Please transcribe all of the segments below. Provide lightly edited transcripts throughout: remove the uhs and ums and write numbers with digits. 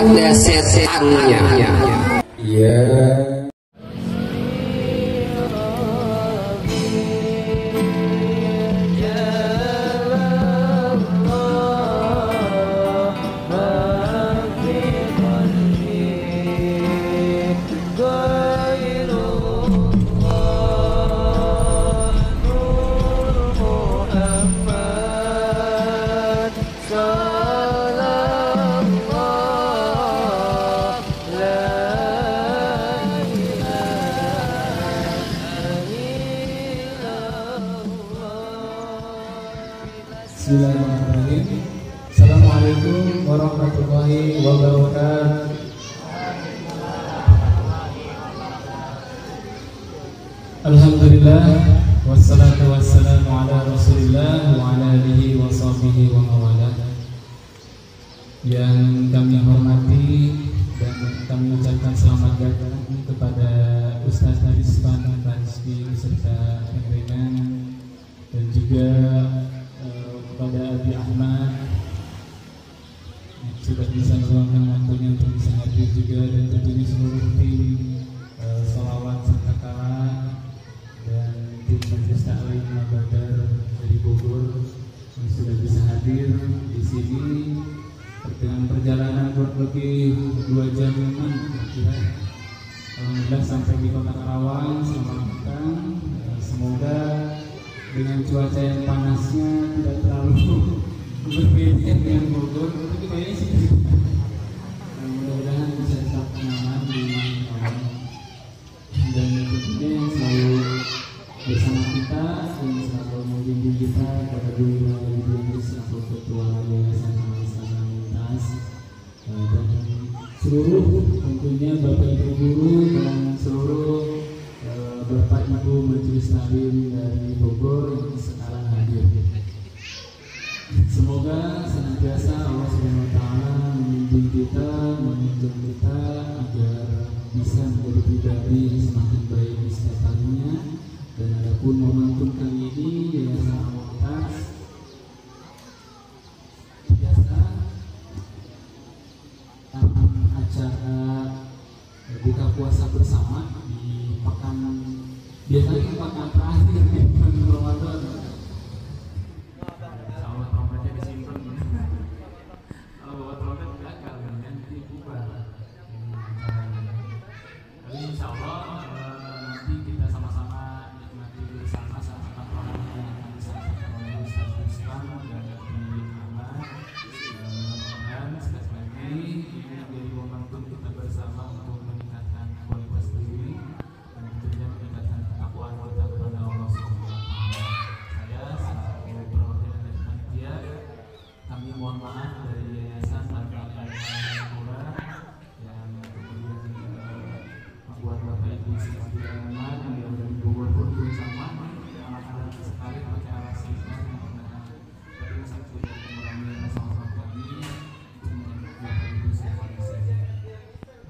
ada setannya. Iya. Bismillahirrahmanirrahim. Assalamualaikum warahmatullahi wabarakatuh. Alhamdulillah wassalatu wassalamu ala Rasulillah wa ala alihi wa sahbihi wa mawalah. Yang kami hormati dan kami ucapkan selamat datang kepada Ustaz Arisman Rizky beserta pimpinan dan juga kepada Abi Ahmad yang sudah bisa meluangkan waktunya untuk bisa hadir juga, dan tentunya seluruh tim salawat serta kala dan tim Majelis Taklim Badar dari Bogor yang sudah bisa hadir di sini dengan perjalanan kurang lebih 2 jam kira-kira. Alhamdulillah sampai di Kota Karawang selamat datang. Semoga dengan cuaca yang panasnya tidak terlalu berbeda dengan Bogor, tapi kayaknya sih mudah-mudahan bisa tetap nyaman di alam, dan tentunya yang selalu bersama kita yang selalu membimbing kita pada Guru Idris atau Ketua Yayasan Al-Islam Lintas, dan seluruh tentunya Bapak Ibu Guru dan seluruh Bapak Ibu Majelis Taklim dari Bogor yang sekarang hadir. Semoga senantiasa Allah Subhanahu wa taala membimbing kita, menuntun kita agar bisa menjadi pribadi semakin baik di setiap harinya. Dan adapun momentum kali ini Yayasan Al-Lintas biasa acara buka puasa bersama di pekan, biasanya di pekan terakhir di bulan Ramadan. Kalau trompetnya disimpan, kalau bawa trompet gagal nanti bubar. Tapi insya Allah nanti kita sama-sama nikmati bersama saat pertemuan yang akan disampaikan oleh Ustaz Islam dan Abi Ahmad. Mudah-mudahan sekali lagi ini menjadi momentum kita bersama untuk meningkatkan kualitas diri dan tentunya meningkatkan ketakwaan kita kepada Allah Subhanahu wa taala. Saya selaku perwakilan dari panitia, kami mohon maaf dari Yayasan Al-Lintas yang kemudian membuat Bapak Ibu seperti Ahmad yang dari Bogor pun bersama alat-alat sekali pakai alat sistem, tapi satu yang mengurangi sama-sama kami untuk Bapak Ibu semua di sini.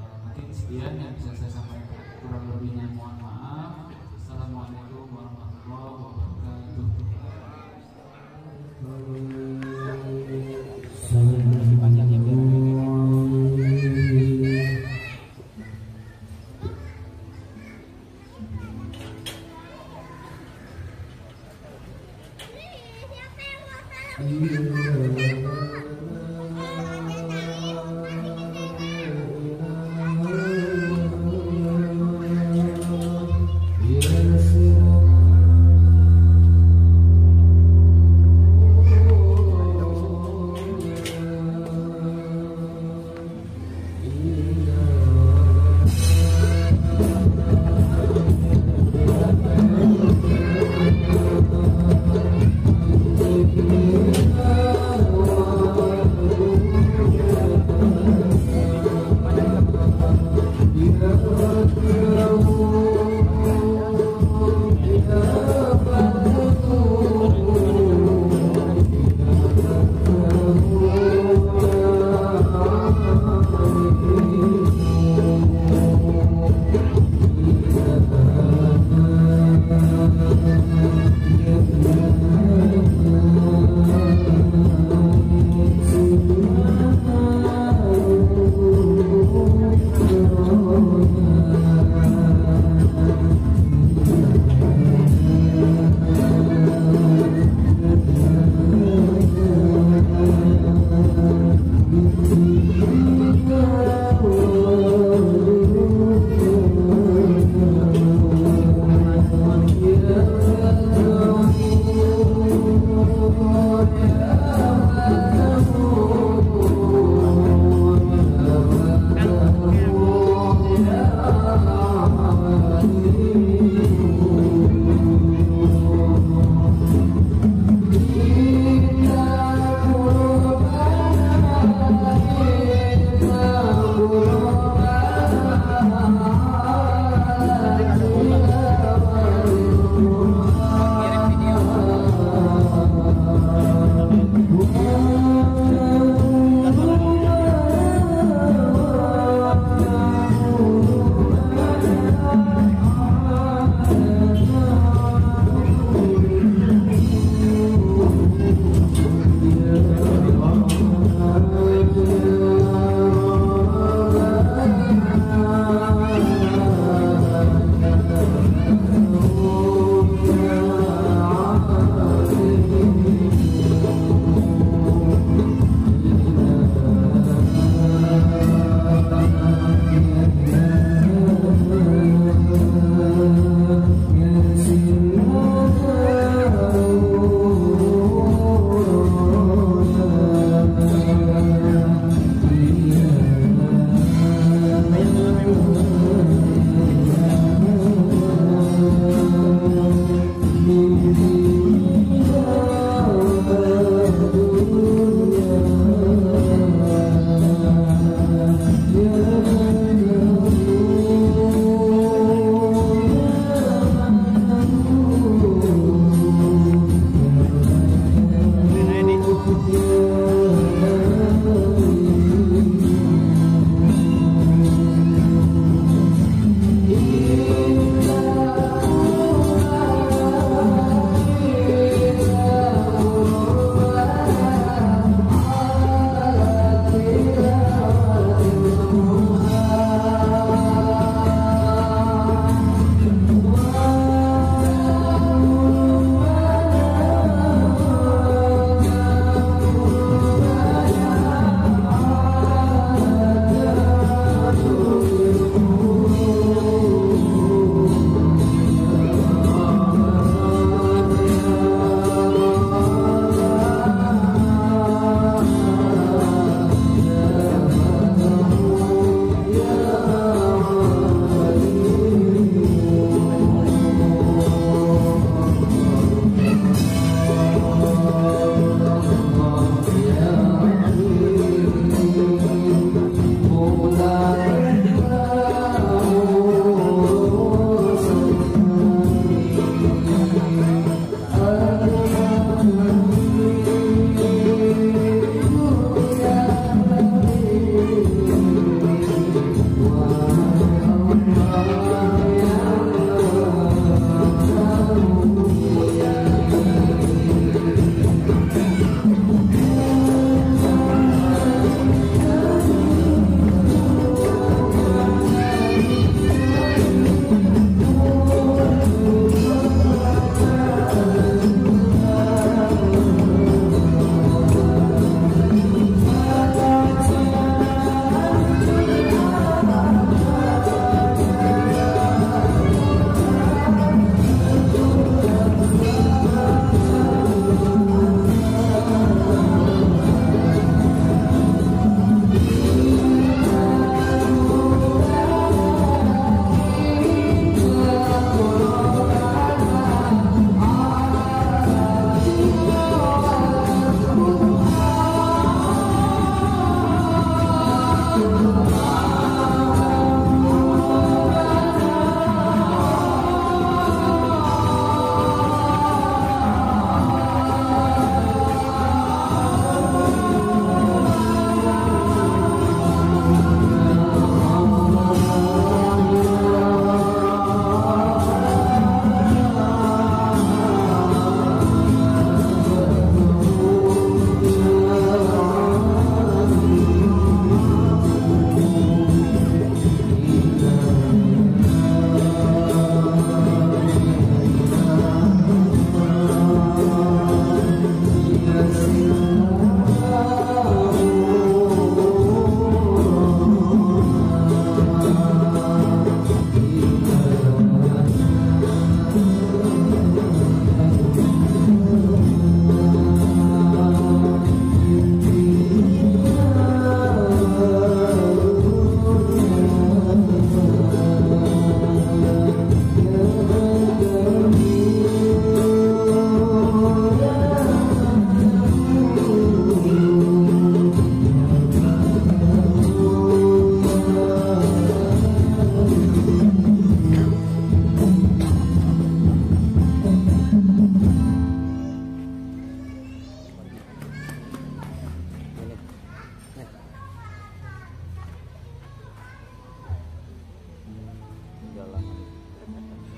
Mungkin sekian yang bisa saya sampaikan, kurang lebihnya mohon maaf. Assalamualaikum warahmatullahi wabarakatuh.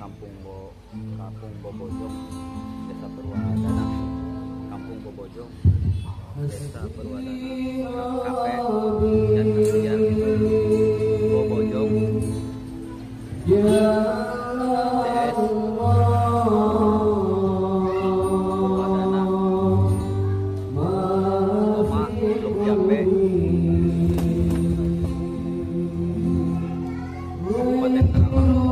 Kampung Bobojong, Desa Purwadana, Kampung Bobojong, Desa Purwadana, Kafe dan kemudian Bobojong, CS Purwadana, Oma Lukjape, Kabupaten Karawang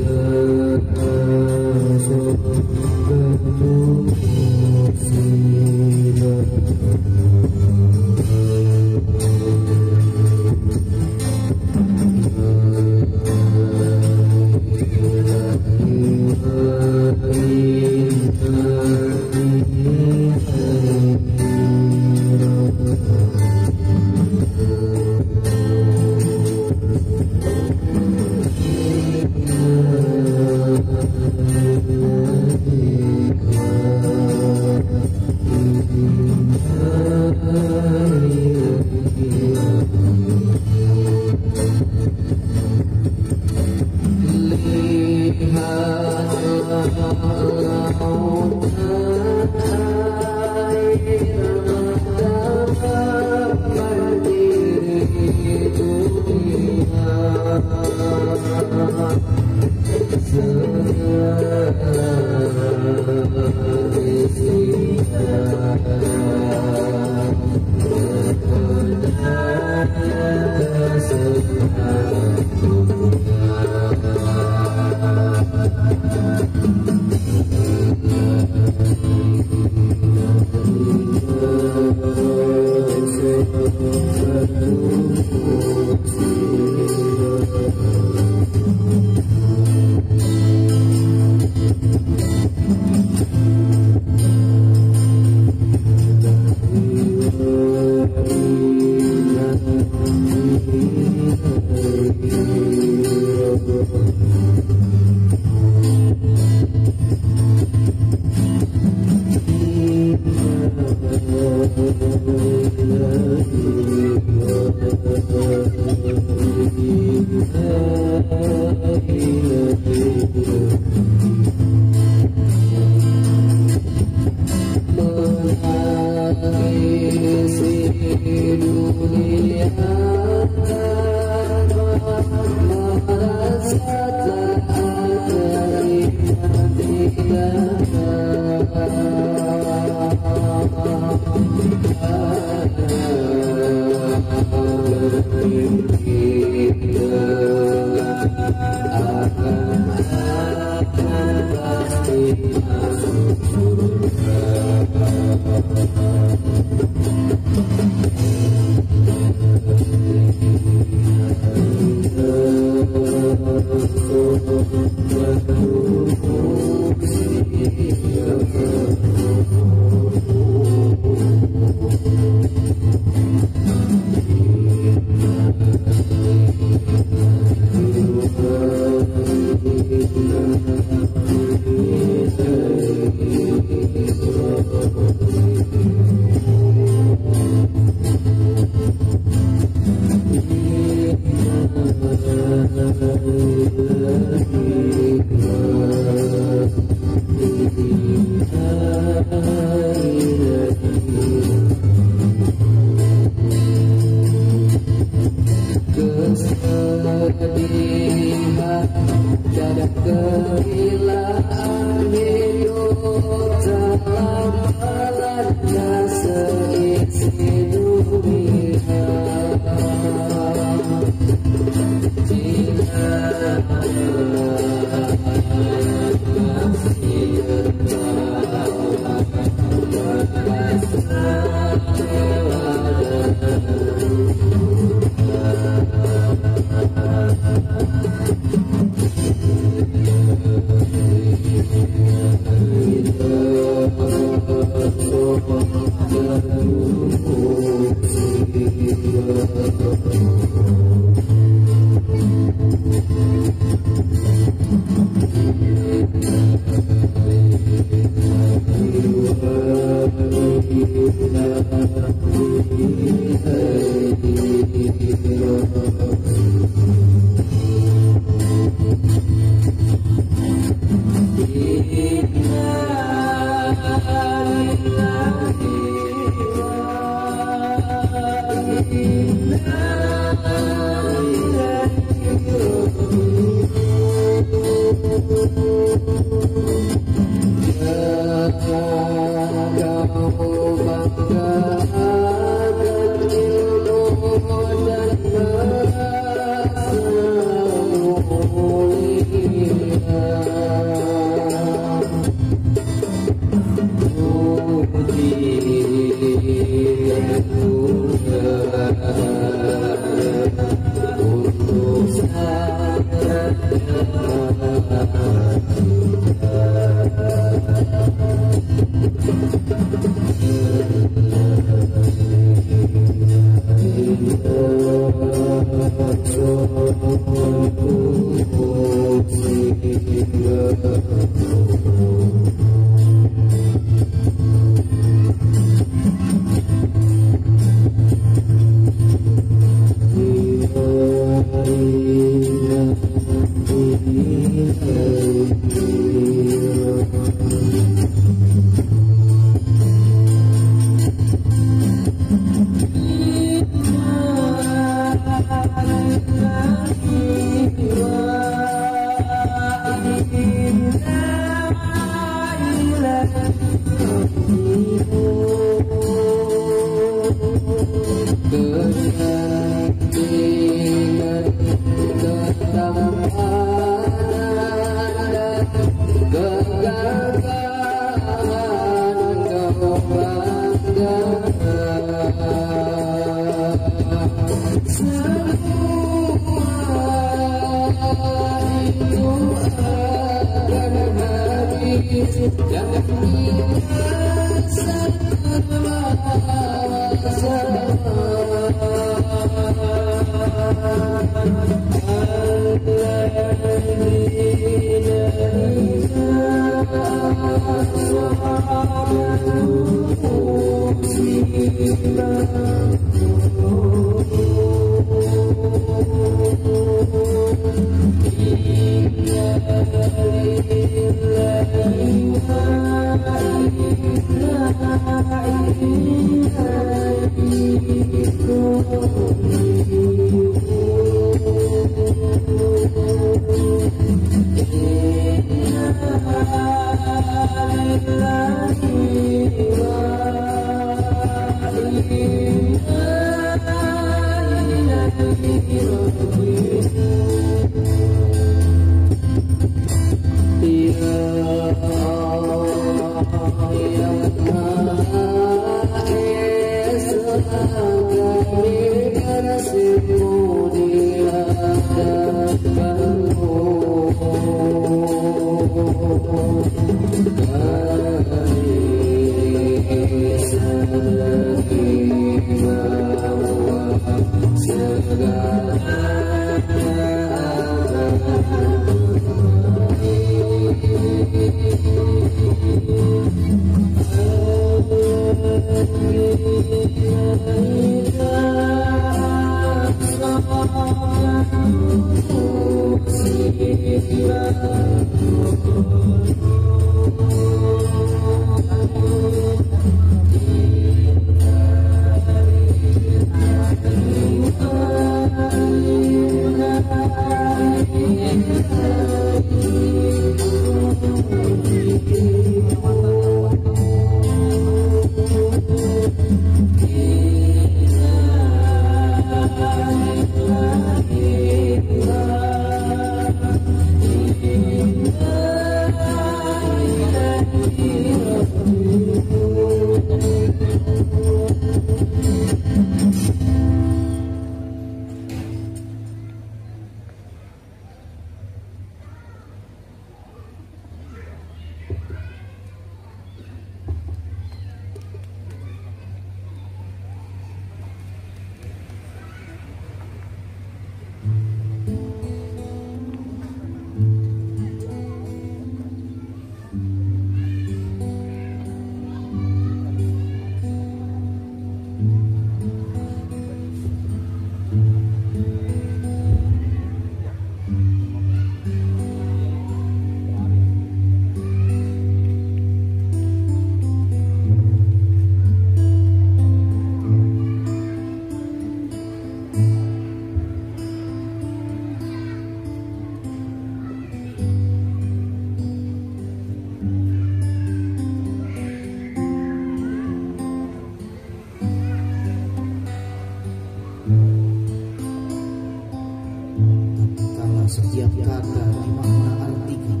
Setiap kata dimakna artikan,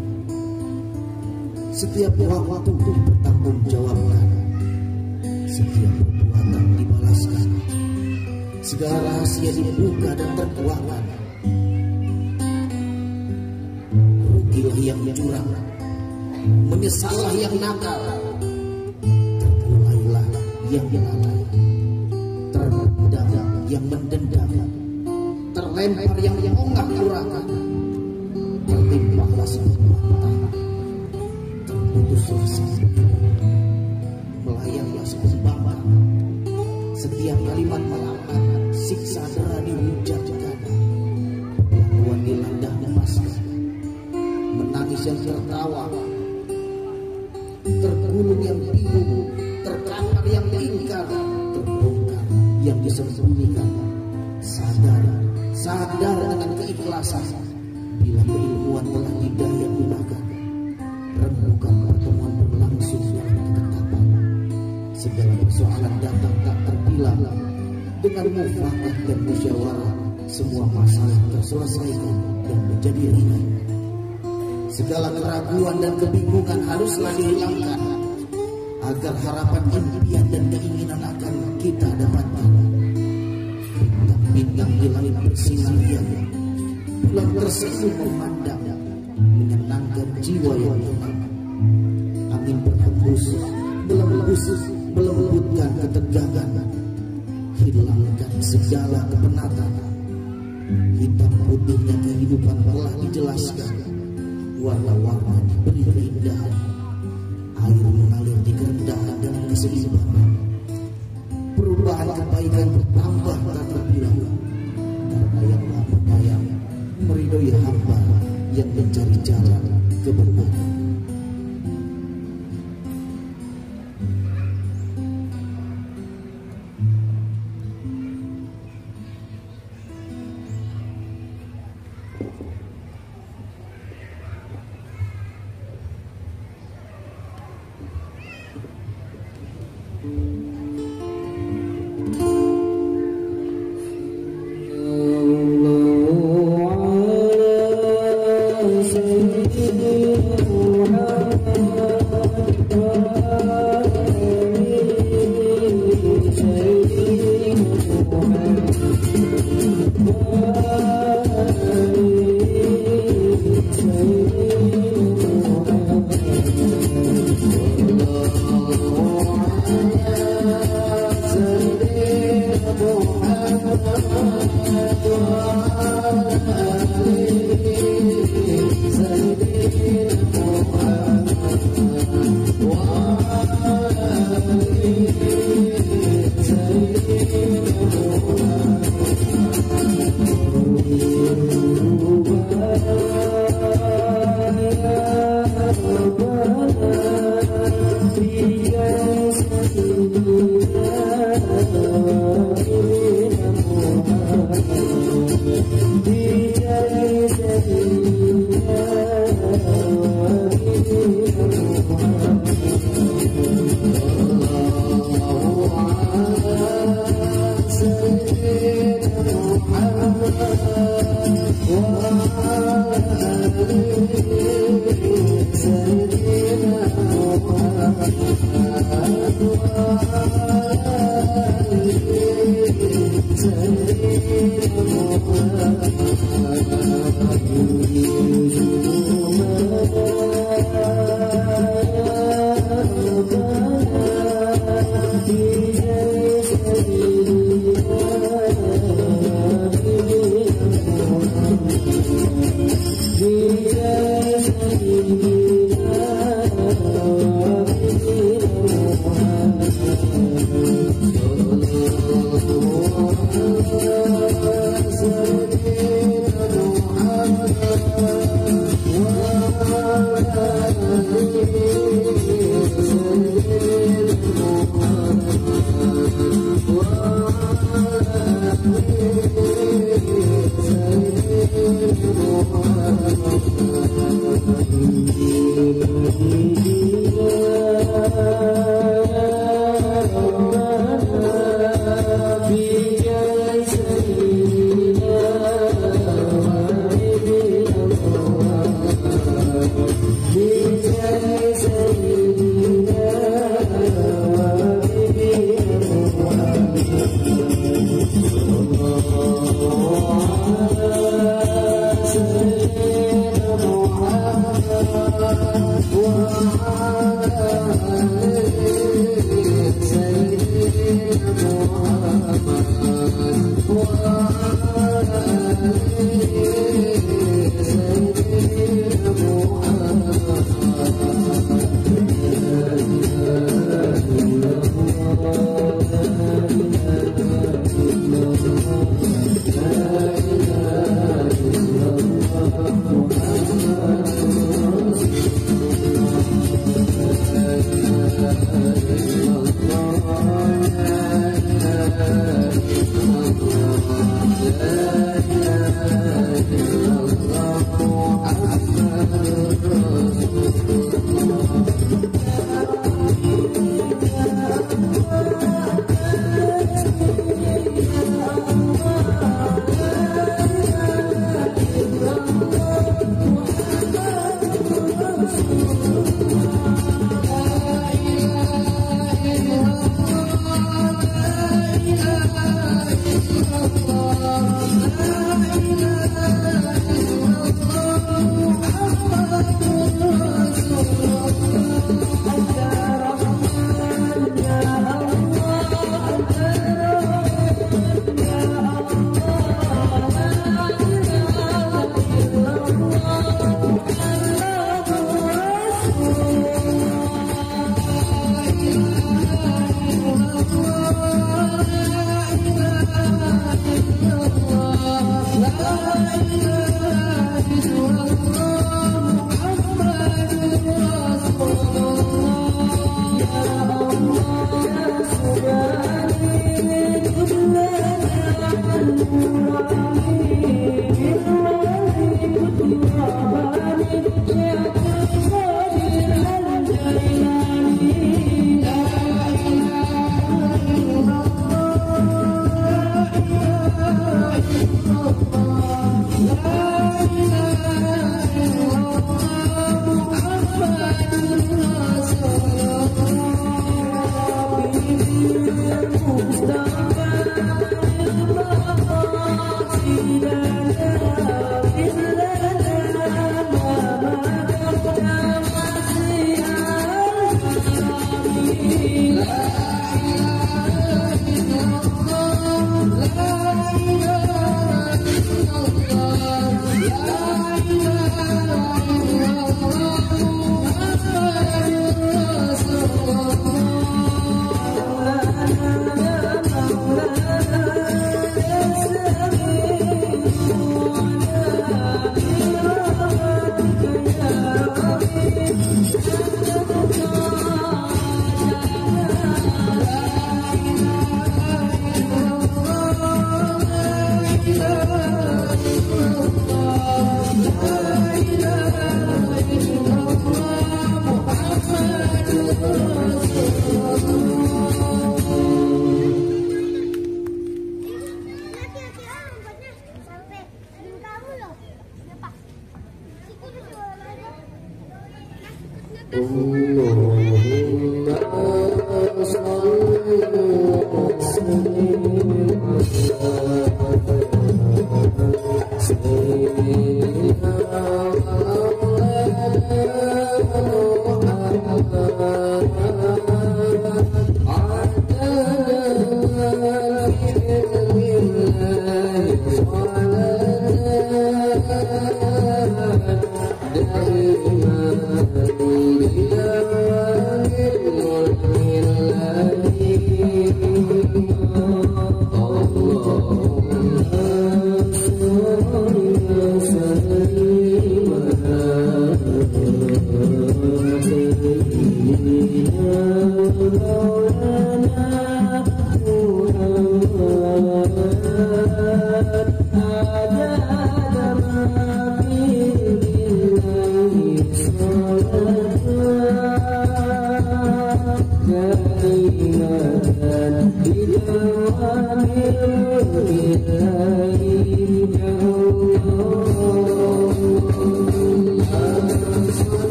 setiap waktu dipertanggungjawabkan, setiap perbuatan dibalaskan, segala rahasia dibuka dan terkuatkan. Rugilah yang curang, menyesallah yang nakal, terpulailah yang lalai, terpendam yang mendendam, terlempar yang ongkak-ongkakan, tertimpahlah sebuah mata, terputuslah sebuah, melayanglah sebuah bambang. Setiap kalimat melangkah, siksa dera dihujatkan, perlakuan dilanda memaskan, menangis yang tertawa, tergulung yang bingung, terkapar yang ingkar, terbongkar yang disembunyikan. Sadar dengan keikhlasan, bila keilmuan telah didaya gunakan, rembukan pertemuan berlangsung persoalan datang tak terbilang. Dengan mufakat dan musyawarah, semua masalah terselesaikan dan menjadi ringan. Segala keraguan dan kebingungan haruslah dihilangkan, agar harapan, impian dan keinginan akan kita dapatkan. Bintang-bintang di langit bersinar riang, bulan tersenyum memandang, menyenangkan jiwa yang tenang. Angin berhembus, melembutkan ketegangan, hilangkan segala kepenatan. Hitam putihnya kehidupan telah dijelaskan, warna-warna diberi keindahan. Air mengalir di kerendahan dan keseimbangan. Perubahan kebaikan bertambah tak terbilang, karena yang Maha Penyayang meridhoi hamba yang mencari jalan kebenaran.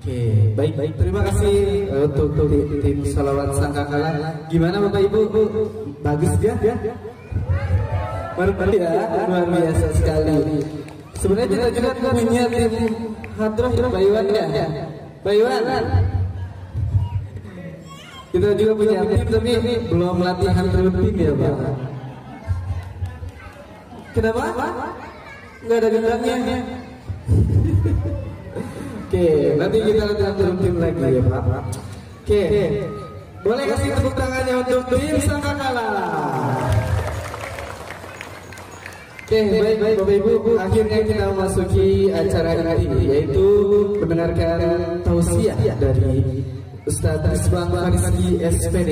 Oke, baik. Terima kasih untuk tim Salawat Sangkakala. Gimana Bapak Ibu? Bagus ya? Luar biasa sekali. Sebenarnya kita juga punya tim Hadroh Pak Iwan ya? Pak Iwan. Kita juga punya tim tapi belum latihan tim ya Pak. Kenapa? Nggak ada gendangnya. Oke, nanti kita latihan tim lagi ya Pak. Oke, boleh kasih tepuk tangannya untuk tim Sangkakala. Oke, baik Bapak Ibu, akhirnya kita memasuki acara ini yaitu mendengarkan tausiah dari Ustadz Rizwan Rizki SPD.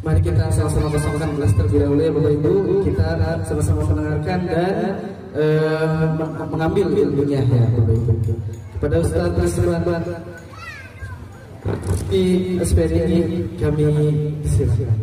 Mari kita sama-sama kosongkan gelas terlebih dahulu ya Bapak Ibu. Kita sama-sama mendengarkan dan mengambil ilmunya ya Bapak Ibu. Kepada Ustadz Rizwan di SPD ini kami silakan.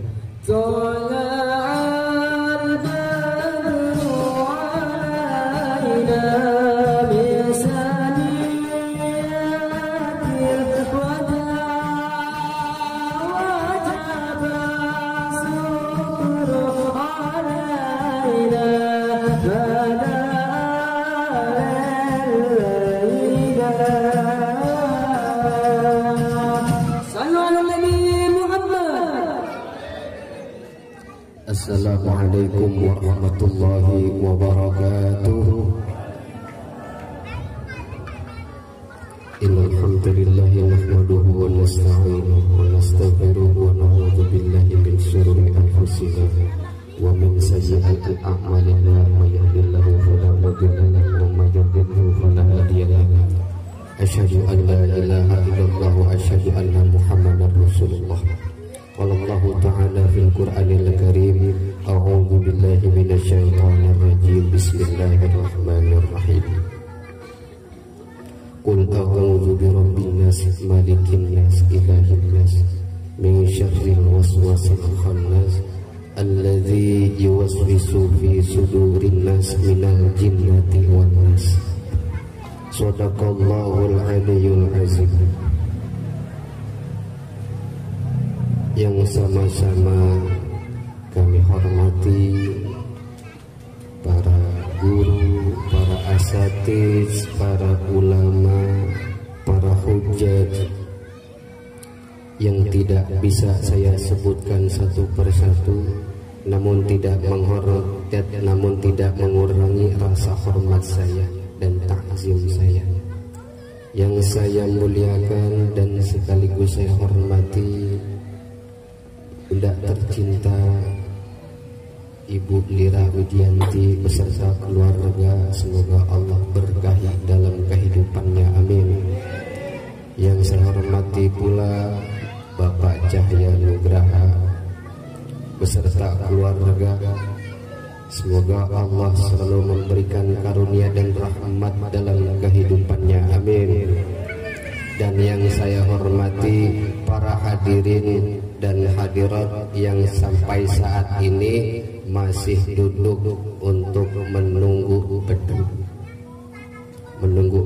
Assalamualaikum warahmatullahi wabarakatuh. Innal hamdalillah nahmaduhu wa nasta'inuhu wa nastaghfiruhu wa na'udzu billahi min shururi anfusina wa min sayyi'ati a'malina may yahdihillahu fala mudilla lahu wa may yudlil fala hadiya lahu. Asyhadu an la ilaha illallah wa asyhadu anna Muhammadar Rasulullah. Wallahu ta'ala fil Qur'anil Karim, a'udzu billahi minasyaitonir rajim. Bismillahirrahmanirrahim. Qul a'udzu birabbin nas, malikin nas, ilahin nas, min syarril waswasil khannas, alladzi yuwaswisu fi sudurin nas minal jinnati wan nas. Shadaqallahul aliyyul azim. Yang sama-sama kami hormati para guru, para asatiz, para ulama, para hujjaj yang tidak bisa saya sebutkan satu persatu, namun tidak mengurangi rasa hormat saya dan takzim saya. Yang saya muliakan dan sekaligus saya hormati Bunda tercinta Ibu Lira Widianti beserta keluarga, semoga Allah berkahi dalam kehidupannya, amin. Yang saya hormati pula Bapak Cahya Nugraha beserta keluarga, semoga Allah selalu memberikan karunia dan rahmat dalam kehidupannya, amin. Dan yang saya hormati para hadirin dan hadirat yang sampai saat ini masih duduk untuk menunggu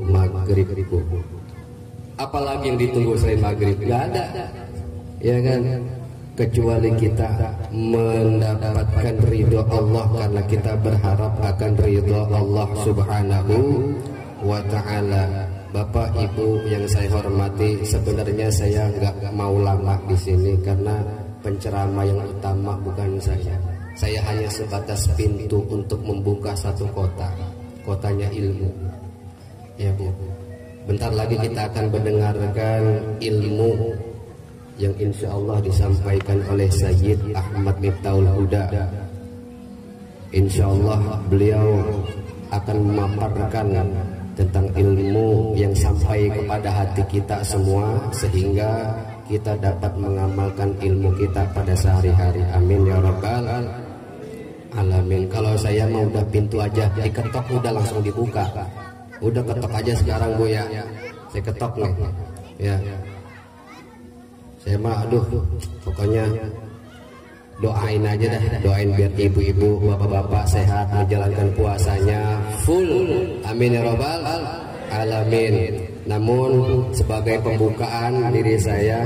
maghrib. Apalagi yang ditunggu selain maghrib? Gak ada, ya kan? Kecuali kita mendapatkan ridho Allah, karena kita berharap akan ridho Allah Subhanahu wa ta'ala. Bapak Ibu yang saya hormati, sebenarnya saya nggak mau lama di sini karena penceramah yang utama bukan saya. Saya hanya sebatas pintu untuk membuka satu kotanya ilmu. Ya Bu, bentar lagi kita akan mendengarkan ilmu yang insya Allah disampaikan oleh Sayyid Ahmad Miftahul Huda. Insya Allah beliau akan memaparkan tentang ilmu yang sampai kepada hati kita semua, sehingga kita dapat mengamalkan ilmu kita pada sehari-hari, amin ya rabbal alamin. Kalau saya mau udah pintu aja diketok udah langsung dibuka, udah ketok aja sekarang Bu ya, saya ketok nih ya. Saya mah pokoknya doain aja dah, doain biar ibu-ibu, bapak-bapak sehat menjalankan puasanya full, amin ya rabbal alamin. Namun sebagai pembukaan diri saya,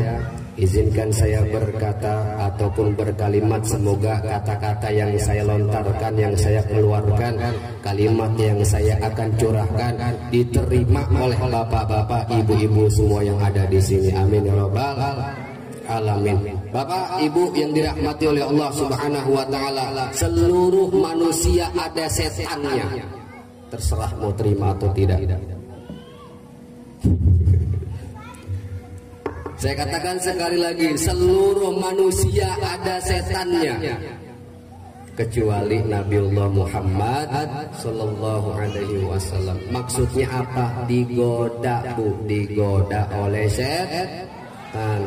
izinkan saya berkata ataupun berkalimat, semoga kata-kata yang saya lontarkan, yang saya keluarkan, kalimat yang saya akan curahkan diterima oleh bapak-bapak, ibu-ibu semua yang ada di sini, amin ya rabbal alamin. Bapak Ibu yang dirahmati oleh Allah Subhanahu wa ta'ala, seluruh manusia ada setannya, terserah mau terima atau tidak. Saya katakan sekali lagi, seluruh manusia ada setannya, kecuali Nabiullah Muhammad sallallahu alaihi wasallam. Maksudnya apa? Digoda Bu, digoda oleh setan.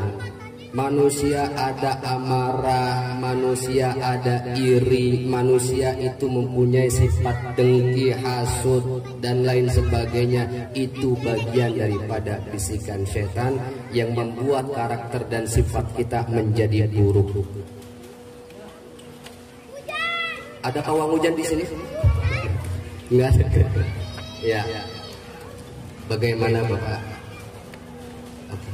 Manusia ada amarah, manusia ada iri, manusia itu mempunyai sifat dengki, hasud dan lain sebagainya. Itu bagian daripada bisikan setan yang membuat karakter dan sifat kita menjadi buruk. Ada pawang hujan di sini? Enggak ada. Ya. Bagaimana Bapak? Oke.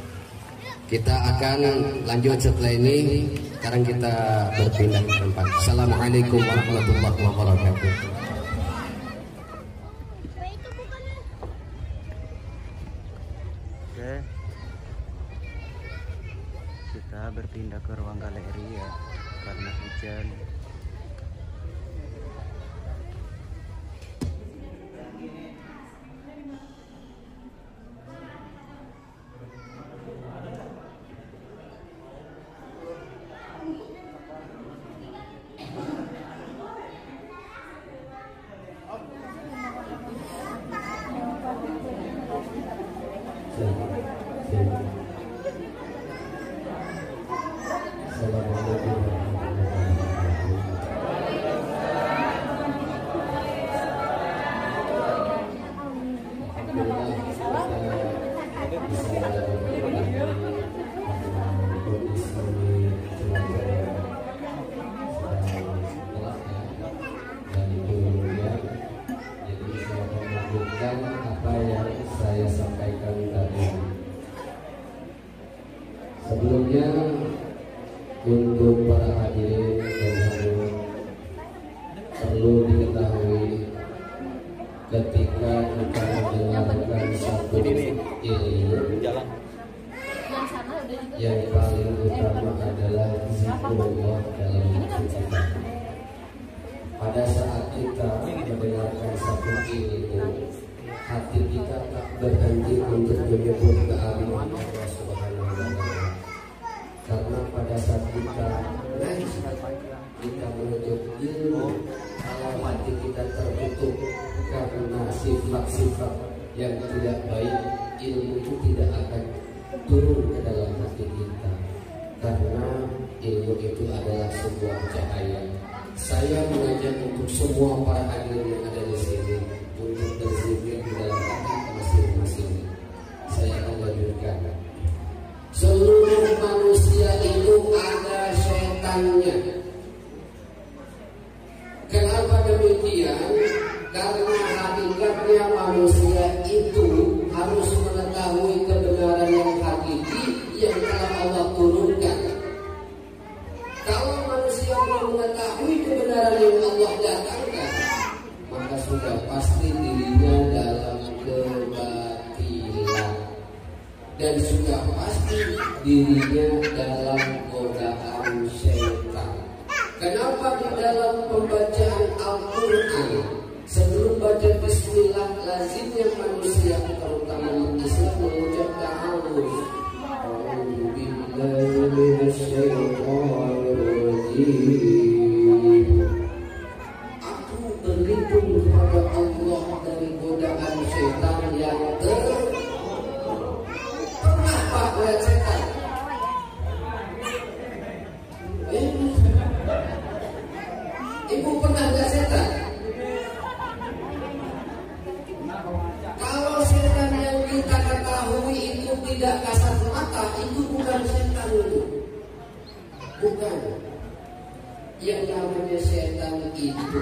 Kita akan lanjut setelah ini. Sekarang kita berpindah ke tempat. Assalamualaikum warahmatullahi wabarakatuh. Oke, kita berpindah ke ruang galeri ya karena hujan. Apa yang saya sampaikan tadi. Sebelumnya untuk para hadirin dan hadirin perlu diketahui ketika kita mendengarkan satu ilmu yang paling utama adalah zikrullah dalam hidup kita. Pada saat kita mendengarkan satu ilmu, hati kita tak berhenti untuk menyebut keagungan Allah Subhanahu wa Ta'ala. Karena pada saat kita menuntut ilmu, kalau hati kita tertutup karena sifat-sifat yang tidak baik, ilmu itu tidak akan turun ke dalam hati kita. Karena ilmu itu adalah sebuah cahaya. Saya mengajak untuk semua para hadirin yang ada di sini untuk berzikir di dalam hati masing-masing. Saya akan lanjutkan. Seluruh manusia itu ada setannya. Kenapa demikian? Karena hakikatnya manusia itu harus mengetahui kebenaran yang hakiki yang telah Allah turunkan. Kalau manusia belum mengetahui kebenaran yang Allah datangkan, maka sudah pasti dirinya dalam kebatilan dan sudah pasti dirinya dalam godaan syaitan. Kenapa di dalam pembacaan Al-Quran sebelum baca Bismillah lazimnya manusia terutama umat Islam mengucap ta'awudz. Aku berlindung kepada Allah dari godaan syaitan yang apa godaan setan? Ibu pernah lihat setan? Kalau setan yang kita ketahui itu tidak kasat mata, itu bukan setan itu. Bukan. Yang namanya setan itu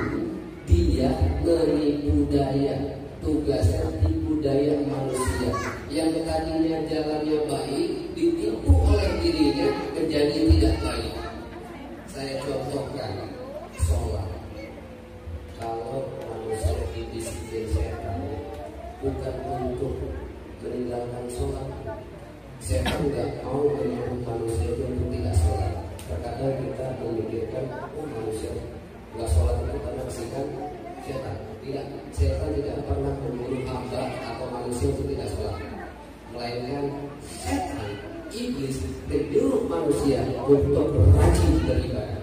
dia menipu daya. Tugasnya tipu daya manusia. Yang tadinya jalannya baik ditipu oleh dirinya menjadi tidak baik. Saya contohkan sholat. Kalau manusia dibisikin setan bukan untuk meninggalkan sholat. Setan nggak mau menyuruh manusia untuk tidak sholat. Terkadang kita memikirkan, manusia nggak sholat itu karena kesikan setan. Tidak, setan tidak pernah menyuruh hamba atau manusia untuk tidak sholat. Melainkan setan, iblis menyuruh manusia untuk rajin beribadah.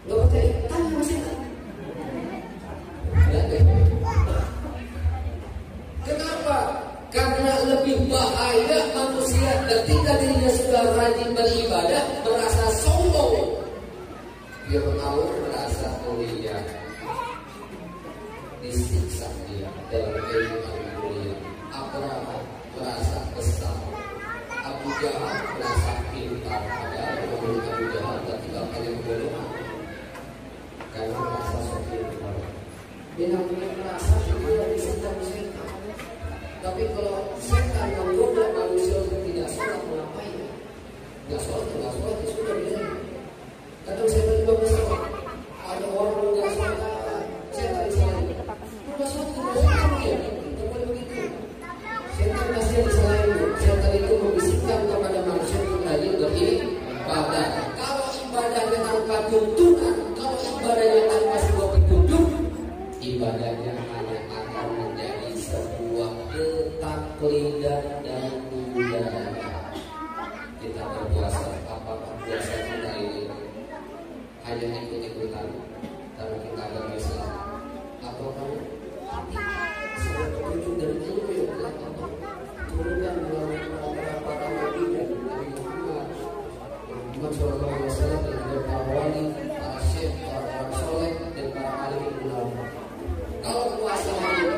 Nggak percaya? Tanya setan. Kenapa? Karena lebih bahaya manusia ketika dirinya sudah rajin beribadah merasa sombong. Dia tahu merasa mulia, disiksa dia dalam kehidupan dunia. Abraham merasa besar, Abu Jahal merasa pintar. Padahal menurut Abu Jahal ketika kalian berdoa karena merasa pintar. Yang namanya perasaan itu dari setan. Tapi kalau setan menggoda manusia untuk tidak sholat, ngapain? Nggak sholat, ya sudah bisa. Kadang setan juga bisa. Ada orang nggak sholat, setan disalahin. Nggak sholat ya, bukan begitu. Setan pasti disalahin. Setan itu membisikkan kepada manusia untuk rajin beribadah. Kalau ibadahnya tanpa tuntunan, kalau ibadahnya tanpa sebuah petunjuk, ibadahnya hanya akan menjadi sebuah ketaklidan dan budaya. Kita berpuasa, apakah puasa kita ini hanya ikut-ikutan karena kita agama Islam, atau kamu sebuah petunjuk dari ilmu yang telah Allah turunkan melalui para nabi dan Nabi Muhammad SAW, dan juga para wali, para syekh, para soleh, dan para alim ulama. Kalau puasa hanya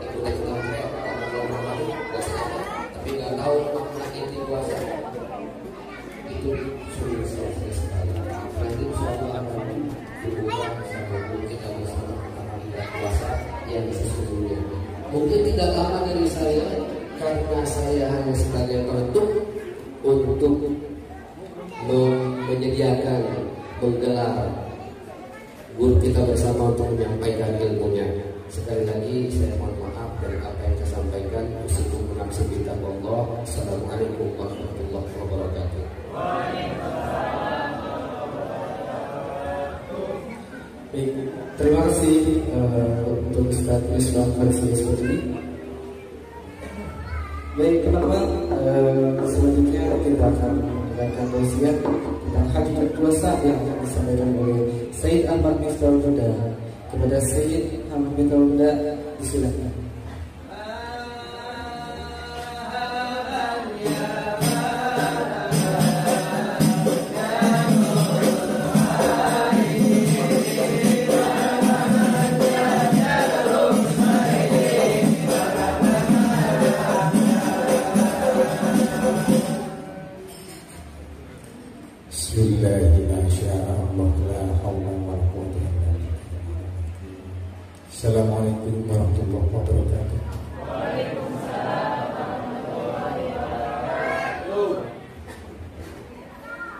ikut-ikutan, tapi nggak tahu makna inti puasa, itu sulit sekali. Nanti suatu akan berubah sampai kita bisa mengalami puasa yang sesungguhnya. Mungkin tidak lama dari saya, karena saya hanya sebagai penutup untuk menyediakan, menggelar guru kita bersama untuk menyampaikan ilmunya. Sekali lagi saya mohon maaf dari apa yang saya sampaikan. Assalamualaikum warahmatullahi wabarakatuh. Baik, terima kasih untuk Ustaz Misbah Farisiyah seperti ini. Baik teman-teman, selanjutnya kita akan mendengarkan wasiat tentang hakikat puasa yang akan disampaikan oleh Sayyid Ahmad Miftahul Huda. Kepada Sayyid Ahmad Miftahul Huda, disilakan. Assalamualaikum warahmatullahi wabarakatuh.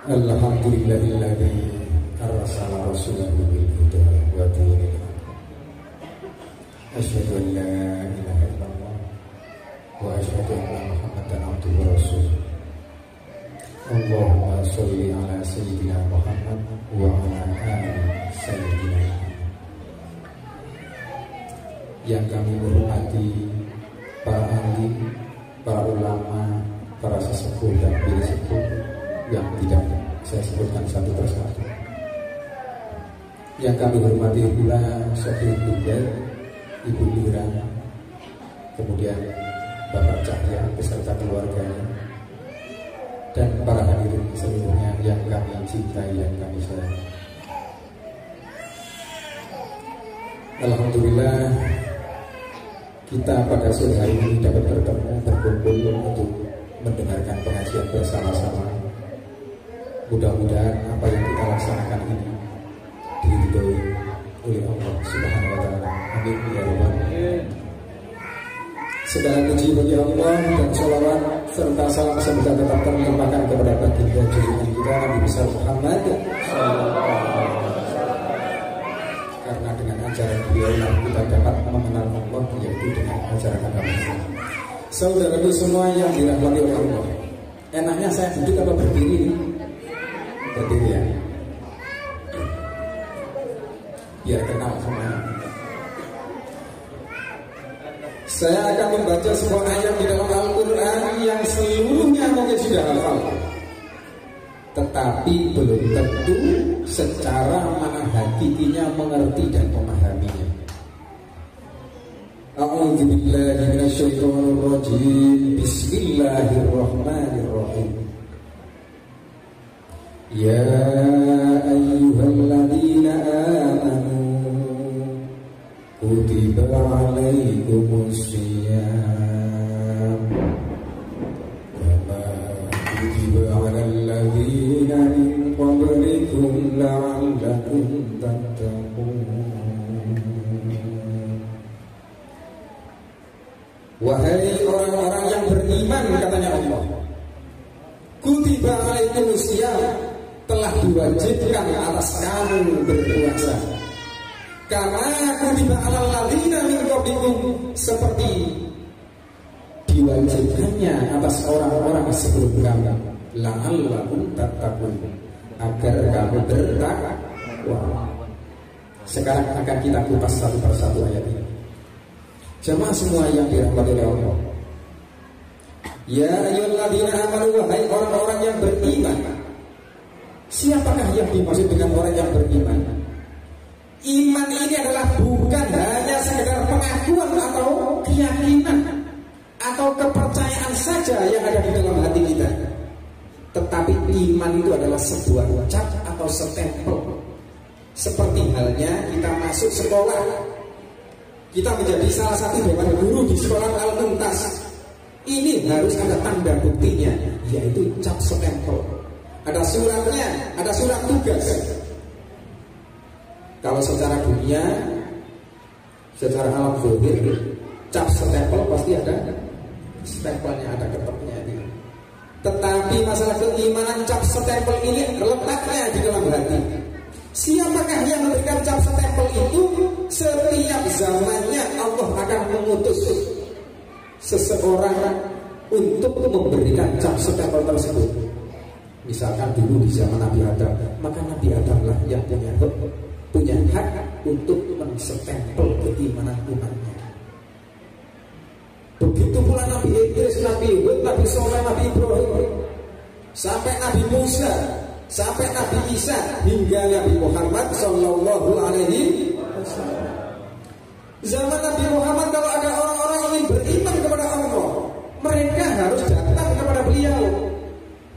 Alhamdulillahilladzi arsala rasulahu bil huda wa dinil haq. Asyhadu an la ilaha illallah wa asyhadu anna Muhammadan abduhu wa rasuluh. Allahumma sholli ala sayyidina Muhammad wa ala ali sayyidina Muhammad. Yang kami hormati para ahli, para ulama, para sesepuh dan bila sepuh yang tidak saya sebutkan satu persatu. Yang kami hormati pula Syekh Bukhari, Ibu Lira, kemudian Bapak Cahya beserta keluarganya, dan para hadirin seluruhnya yang kami cintai, yang kami sayangi. Alhamdulillah, kita pada sore hari ini dapat bertemu, berkumpul untuk mendengarkan pengajian bersama-sama. Mudah-mudahan apa yang kita laksanakan ini diridhoi oleh Allah Subhanahu wa taala. Amin ya rabbal alamin. Segala puji bagi Allah dan sholawat serta salam semoga tetap terlimpahkan kepada baginda junjungan kita Nabi besar Muhammad sallallahu. Karena dengan ajaran beliau kita dapat mengenal Allah, yaitu dengan ajaran agama Islam. Saudaraku semua yang dirahmati oleh Allah, enaknya saya duduk apa berdiri? Berdiri ya, biar kenal semuanya. Saya akan membaca sebuah ayat di dalam Al-Quran yang seluruhnya mungkin sudah hafal, tetapi belum tentu secara mana hakikinya mengerti dan memahaminya. A'udzu billahi minasyaitonir rajim. Bismillahirrahmanirrahim. Ya ayyuhalladzina amanu kutiba 'alaikumus shiyam kama kutiba 'alal ladzina min qablikum la'allakum tattaqun. Wahai orang-orang yang beriman, katanya Allah, kutiba alaikumusiyam, telah diwajibkan atas kamu berpuasa. Karena kutiba alal ladzina min qablikum, seperti diwajibkannya atas orang-orang sebelum kamu, la'allakum tattaqun, agar kamu bertakwa. Sekarang akan kita kupas satu persatu ayat ini. Jamaah semua yang dirahmati oleh Allah. Ya ayyuhalladzina amanu, wahai orang-orang yang beriman. Siapakah yang dimaksud dengan orang yang beriman? Iman ini adalah bukan hanya sekedar pengakuan atau keyakinan atau kepercayaan saja yang ada di dalam hati kita. Tetapi iman itu adalah sebuah cap atau stempel. Seperti halnya kita masuk sekolah, kita menjadi salah satu dewan guru di sekolah Al-Muntas. Ini harus ada tanda buktinya, yaitu cap stempel. Ada suratnya, ada surat tugas. Kalau secara dunia, secara alam zahir, cap stempel pasti ada stempelnya, ada ketepnya. Tetapi masalah keimanan, cap stempel ini letaknya di dalam hati. Siapakah yang memberikan cap stempel itu? Setiap zamannya Allah akan mengutus seseorang untuk memberikan cap stempel tersebut. Misalkan dulu di zaman Nabi Adam, maka Nabi Adam lah yang punya hak untuk menstempel keimanan umatnya. Begitu pula Nabi Idris, Nabi Hud, Nabi Soleh, Nabi Ibrahim, sampai Nabi Musa, sampai Nabi Isa, hingga Nabi Muhammad Sallallahu Alaihi Wasallam. Zaman Nabi Muhammad, kalau ada orang-orang yang ingin beriman kepada Allah, mereka harus datang kepada beliau,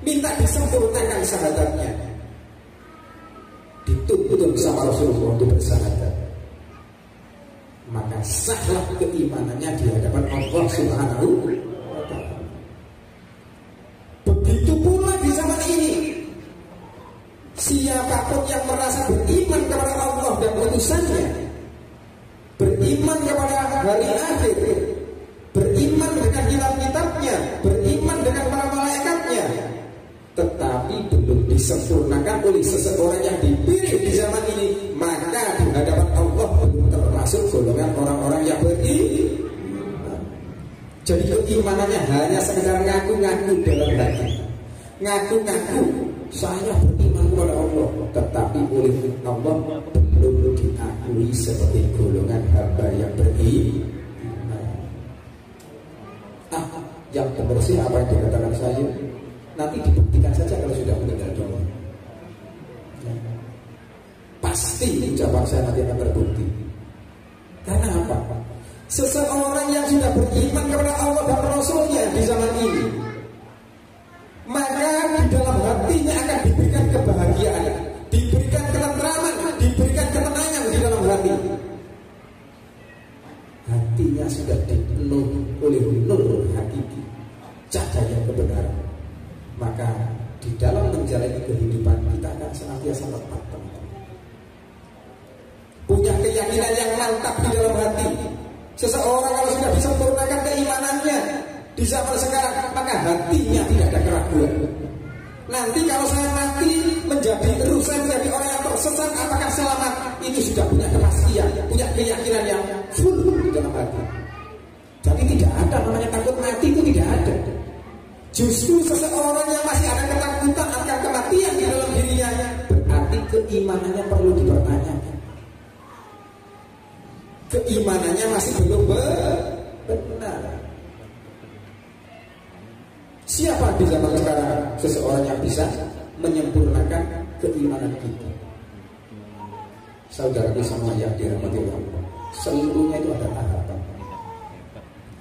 minta disempurnakan syahadatnya. Dituntut sama Rasulullah untuk bersyahadat. Maka sahlah keimanannya di hadapan Allah Subhanahu wa Ta'ala. Begitu pula di zaman ini, siapapun yang merasa beriman kepada Allah dan utusannya, beriman kepada hari akhir, beriman dengan kitab-kitabnya, beriman dengan para malaikatnya, tetapi belum disempurnakan oleh seseorang yang dipilih di zaman ini, maka di hadapan Allah belum termasuk golongan orang-orang yang beriman. Jadi keimanannya hanya sekedar ngaku-ngaku dalam hati, ngaku-ngaku saya beriman kepada Allah, tetapi oleh Allah belum diakui sebagai golongan hamba yang beriman. Yang bersih apa yang dikatakan saya, nanti dibuktikan saja kalau sudah meninggal dunia. Pasti ucapan saya nanti akan terbukti. Karena apa? Seseorang yang sudah beriman kepada Allah dan Rasulnya di zaman ini, maka di dalam hatinya akan diberikan kebahagiaan, diberikan ketentraman, diberikan ketenangan di dalam hati. Hatinya sudah dipenuhi oleh nur hakiki, cahaya kebenaran. Maka di dalam menjalani kehidupan kita akan senantiasa tepat, punya keyakinan yang mantap di dalam hati. Seseorang kalau sudah disempurnakan keimanannya di zaman sekarang, maka hatinya tidak ada keraguan. Nanti kalau saya mati menjadi rusak, menjadi orang yang tersesat, apakah selamat? Itu sudah punya kepastian, punya keyakinan yang full di dalam hati. Jadi tidak ada namanya takut mati, itu tidak ada. Justru seseorang yang masih ada ketakutan akan kematian di dalam dirinya, berarti keimanannya perlu dipertanyakan. Keimanannya masih belum benar. Siapa di zaman sekarang seseorang yang bisa menyempurnakan keimanan kita? Saudaraku semua yang dirahmati Allah, seluruhnya itu ada tahapan.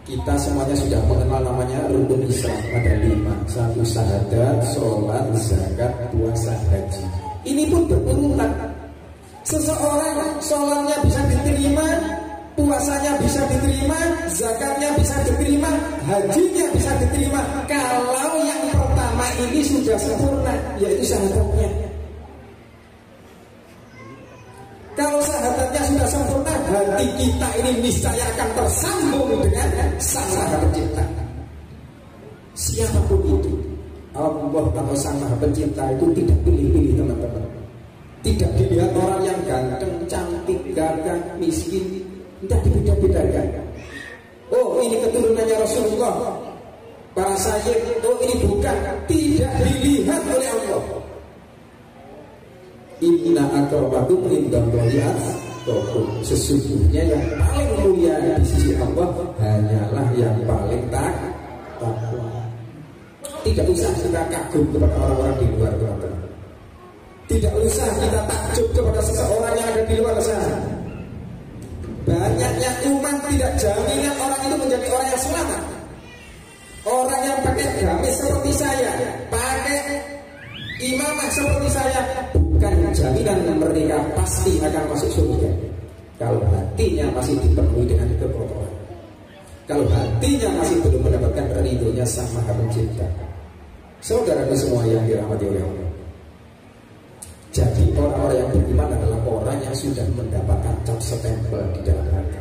Kita semuanya sudah mengenal namanya rukun Islam, ada 5. 1 syahadat, sholat, zakat, puasa, haji. Ini pun berurutan. Seseorang sholatnya bisa diterima, puasanya bisa diterima, zakatnya bisa diterima, hajinya bisa diterima, kalau yang pertama ini sudah sempurna, yaitu syahadatnya. Kalau syahadatnya sudah sempurna, hati kita ini niscaya akan tersambung dengan Sang Maha Pencipta. Siapapun itu, Allah atau Sang Maha Pencipta itu tidak pilih-pilih teman-teman. Tidak dilihat orang yang ganteng, cantik, gagah, miskin, tidak dibeda-bedakan. Oh, ini keturunannya Rasulullah, para sayyid, oh ini bukan. Tidak dilihat oleh Allah. Inna akramakum indallahi atqakum. Sesungguhnya yang paling mulia di sisi Allah hanyalah yang paling takwa. Tidak usah kita kagum kepada orang-orang di luar, teman-teman. Tidak usah kita takjub kepada seseorang yang ada di luar sana. Banyaknya umat tidak jaminan orang itu menjadi orang yang selamat. Orang yang pakai gamis seperti saya, pakai imamah seperti saya, bukan jaminan mereka pasti akan masuk surga. Kalau hatinya masih dipenuhi dengan kekotoran, kalau hatinya masih belum mendapatkan ridhonya Sang Maha Pencipta. Saudaraku semua yang dirahmati oleh Allah, jadi orang-orang yang beriman adalah orang yang sudah mendapatkan cap stempel di dalam hati,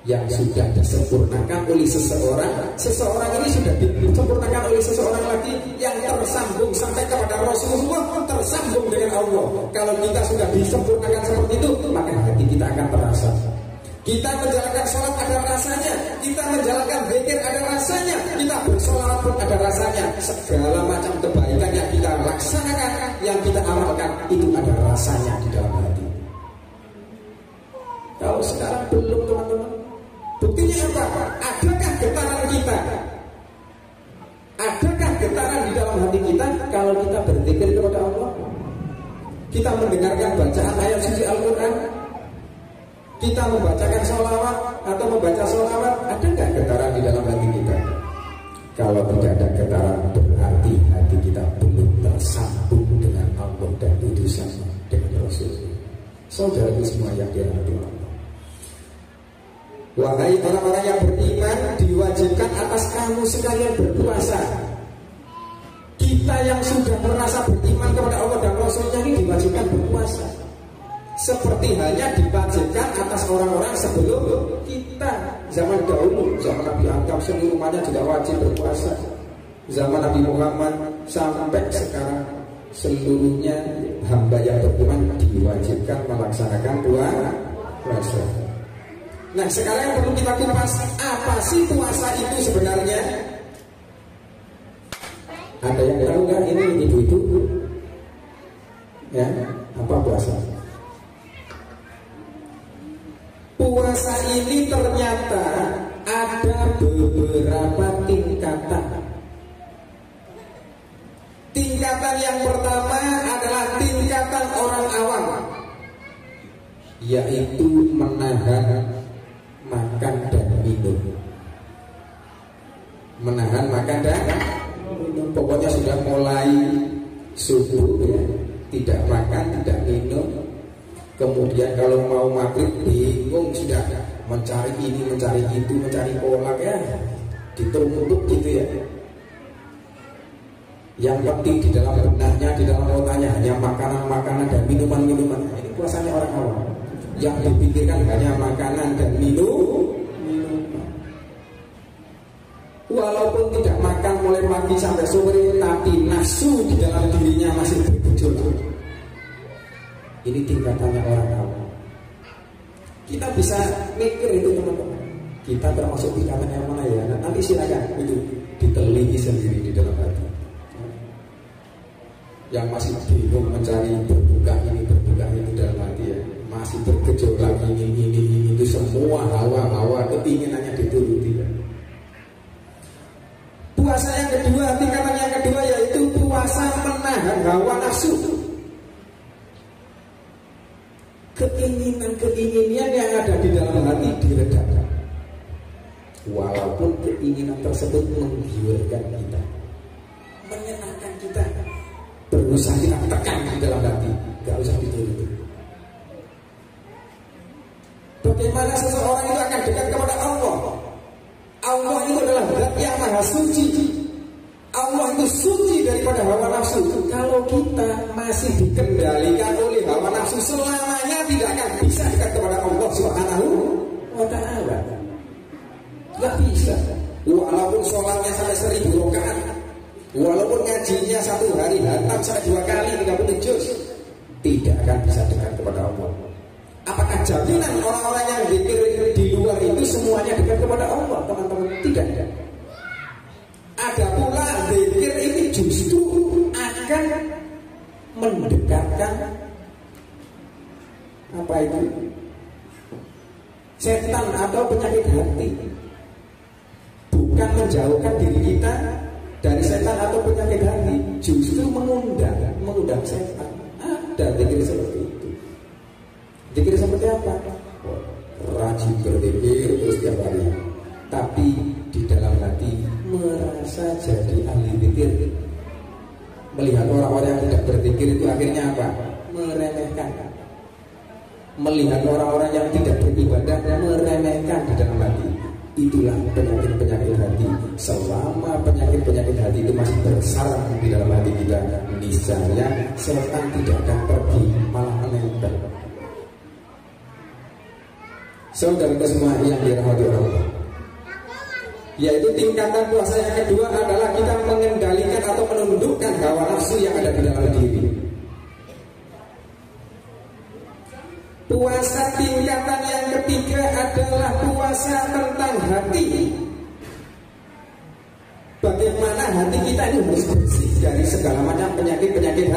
yang sudah disempurnakan oleh seseorang. Seseorang ini sudah disempurnakan oleh seseorang lagi yang tersambung sampai kepada Rasulullah, tersambung dengan Allah. Kalau kita sudah disempurnakan seperti itu, maka hati kita akan terasa. Kita menjalankan sholat ada rasanya, kita menjalankan zikir ada rasanya, kita bersolawat pun ada rasanya. Segala macam kebaikan yang kita laksanakan, yang kita amalkan, itu ada rasanya di dalam hati. Kalau sekarang belum, teman-teman, buktinya apa? Adakah getaran kita? Adakah getaran di dalam hati kita kalau kita berzikir kepada Allah? Kita mendengarkan bacaan ayat suci Al-Quran, kita membacakan sholawat atau membaca sholawat, ada nggak getaran di dalam hati kita? Kalau tidak ada getaran, berarti hati kita belum tersambung dengan Allah dan utusannya, dengan Rasulullah. Saudaraku semua yang dirahmati Allah, wahai orang-orang yang beriman, diwajibkan atas kamu sekalian berpuasa. Kita yang sudah merasa beriman kepada Allah dan Rasulnya ini diwajibkan berpuasa, seperti halnya diwajibkan atas orang-orang sebelum kita. Zaman dahulu, zaman Nabi Adam seluruh umatnya juga wajib berpuasa. Zaman Nabi Muhammad sampai sekarang seluruhnya hamba yang beriman diwajibkan melaksanakan puasa. Nah, sekarang yang perlu kita kupas, apa sih puasa itu sebenarnya? Ada yang tahu nggak ini ibu-ibu? Ya, apa puasa? Puasa ini ternyata ada beberapa tingkatan. Tingkatan yang pertama adalah tingkatan orang awam, yaitu menahan makan dan minum. Menahan makan dan minum, pokoknya sudah mulai subuh ya, tidak makan, tidak minum. Kemudian kalau mau maghrib bingung, sudah mencari ini, mencari itu, mencari kolak ya, ditumpuk gitu ya. Yang penting di dalam benaknya, di dalam otaknya hanya makanan-makanan dan minuman-minuman. Ini puasanya orang awam. Yang dipikirkan hanya makanan dan minuman. Walaupun tidak makan mulai pagi sampai sore, tapi nafsu di dalam dirinya masih bergejolak. Ini tingkatannya orang awam. Kita bisa mikir itu, teman-teman. Kita termasuk tingkatan yang mana ya? Nah, nanti silakan itu diteliti sendiri di dalam hati. Yang masih bingung mencari berbuka ini dalam hati ya, masih bergejolak ini itu semua hawa-hawa keinginannya dituruti ya. Puasa yang kedua, tingkatan yang kedua yaitu puasa menahan hawa nafsu. Keinginan yang ada di dalam hati diredakan, walaupun keinginan tersebut menggiurkan kita, menyenangkan kita, berusaha kita tekan di dalam hati, gak usah dituruti. Bagaimana seseorang itu akan dekat kepada Allah? Allah itu adalah zat yang maha suci. Allah itu suci daripada hawa nafsu. Kalau kita masih dikendalikan oleh hawa nafsu, selamanya tidak akan bisa dekat kepada Allah Subhanahu sholatnya sampai 1000 rakaat, walaupun ngajinya 1 hari hatam sampai 2 kali 30 juz, tidak akan bisa dekat kepada Allah. Apakah jaminan orang-orang yang zikir di luar itu semuanya dekat kepada Allah, teman-teman? Tidak. Ada pula zikir ini justru akan mendekatkan apa itu? Setan atau penyakit hati. Bukan menjauhkan diri kita dari setan atau penyakit hati, justru mengundang setan. Ada zikir seperti itu. Zikir seperti apa? Rajin berzikir terus tiap hari, tapi di dalam hati merasa jadi ahli zikir. Melihat orang-orang yang tidak berzikir itu akhirnya apa? Meremehkan. Melihat orang-orang yang tidak beribadah meremehkan di dalam hati. Itulah penyakit-penyakit hati. Selama penyakit-penyakit hati itu masih bersarang di dalam hati kita, niscaya setan tidak akan pergi, malah menempel. Saudara semua yang dirahmati Allah, yaitu tingkatan puasa yang kedua adalah kita mengendalikan atau menundukkan hawa nafsu yang ada di dalam diri. Puasa tingkatan yang ketiga adalah puasa tentang hati. Bagaimana hati kita ini harus bersih dari segala macam penyakit-penyakit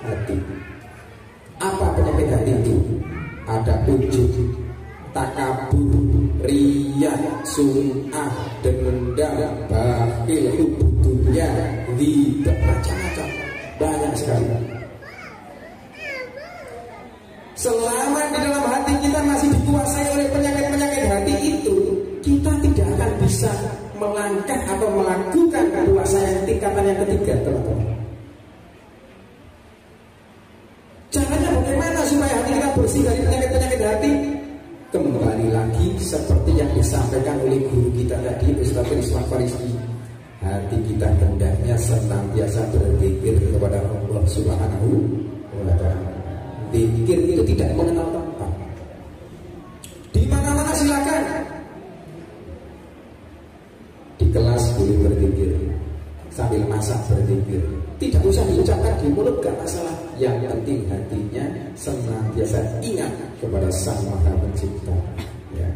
hati. Apa penyakit hati itu? Ada ujub, takabur, riya, sum'ah, dendam, bakhil, hubbu dunya, ghibah, macam-macam, banyak sekali. Selama di dalam hati kita masih dikuasai oleh penyakit-penyakit hati itu, kita tidak akan bisa melangkah atau melakukan puasa yang tingkatan yang ketiga, teman-teman. Caranya bagaimana supaya hati kita bersih dari penyakit-penyakit hati? Kembali lagi seperti yang disampaikan oleh guru kita tadi, Ustaz Rizwan Fariski. Hati kita hendaknya senantiasa berzikir kepada Allah Subhanahu wa Ta'ala. Zikir itu tidak mengenal tempat. Di mana-mana silakan. Di kelas boleh berzikir, sambil masak berzikir. Tidak usah diucapkan di mulut, gak masalah. Yang penting hatinya senantiasa ingat kepada Sang Maha Pencipta. Ya.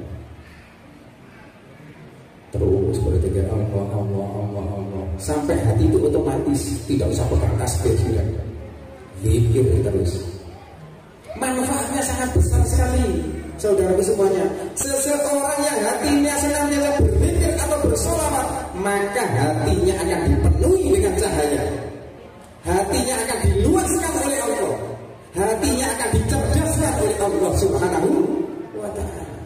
Terus berzikir Allah, Allah, Allah, Allah, sampai hati itu otomatis tidak usah pegang tasbih sudah. Zikir terus. Manfaatnya sangat besar sekali, saudaraku semuanya. Seseorang yang hatinya senantiasa berzikir atau bersolawat, maka hatinya akan dipenuhi dengan cahaya. Hatinya akan diluaskan oleh Allah. Hatinya akan dicerdaskan oleh Allah Subhanahu wa Ta'ala.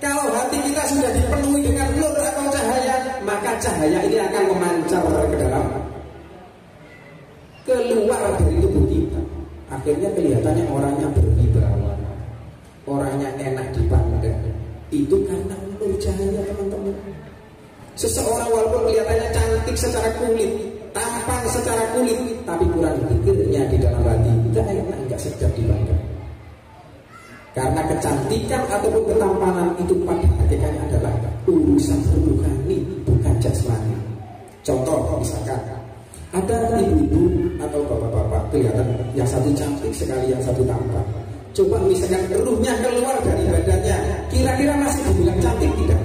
Kalau hati kita sudah dipenuhi dengan nur atau cahaya, maka cahaya ini akan memancar ke dalam, keluar dari tubuh kita. Akhirnya kelihatannya orangnya berwibawa, orangnya enak dipandang. Itu karena nur cahaya, teman-teman. Seseorang walaupun kelihatannya cantik secara kulit, tampan secara kulit, tapi kurang pikirnya di dalam hati, tidak enak, tidak sedap dipandang. Karena kecantikan ataupun ketampanan itu pada hakikatnya adalah urusan rohani, bukan jasmani. Contoh misalkan ada ibu-ibu atau bapak-bapak kelihatan yang satu cantik sekali, yang satu tampan. Coba misalkan ruhnya keluar dari badannya, kira-kira masih dibilang cantik tidak?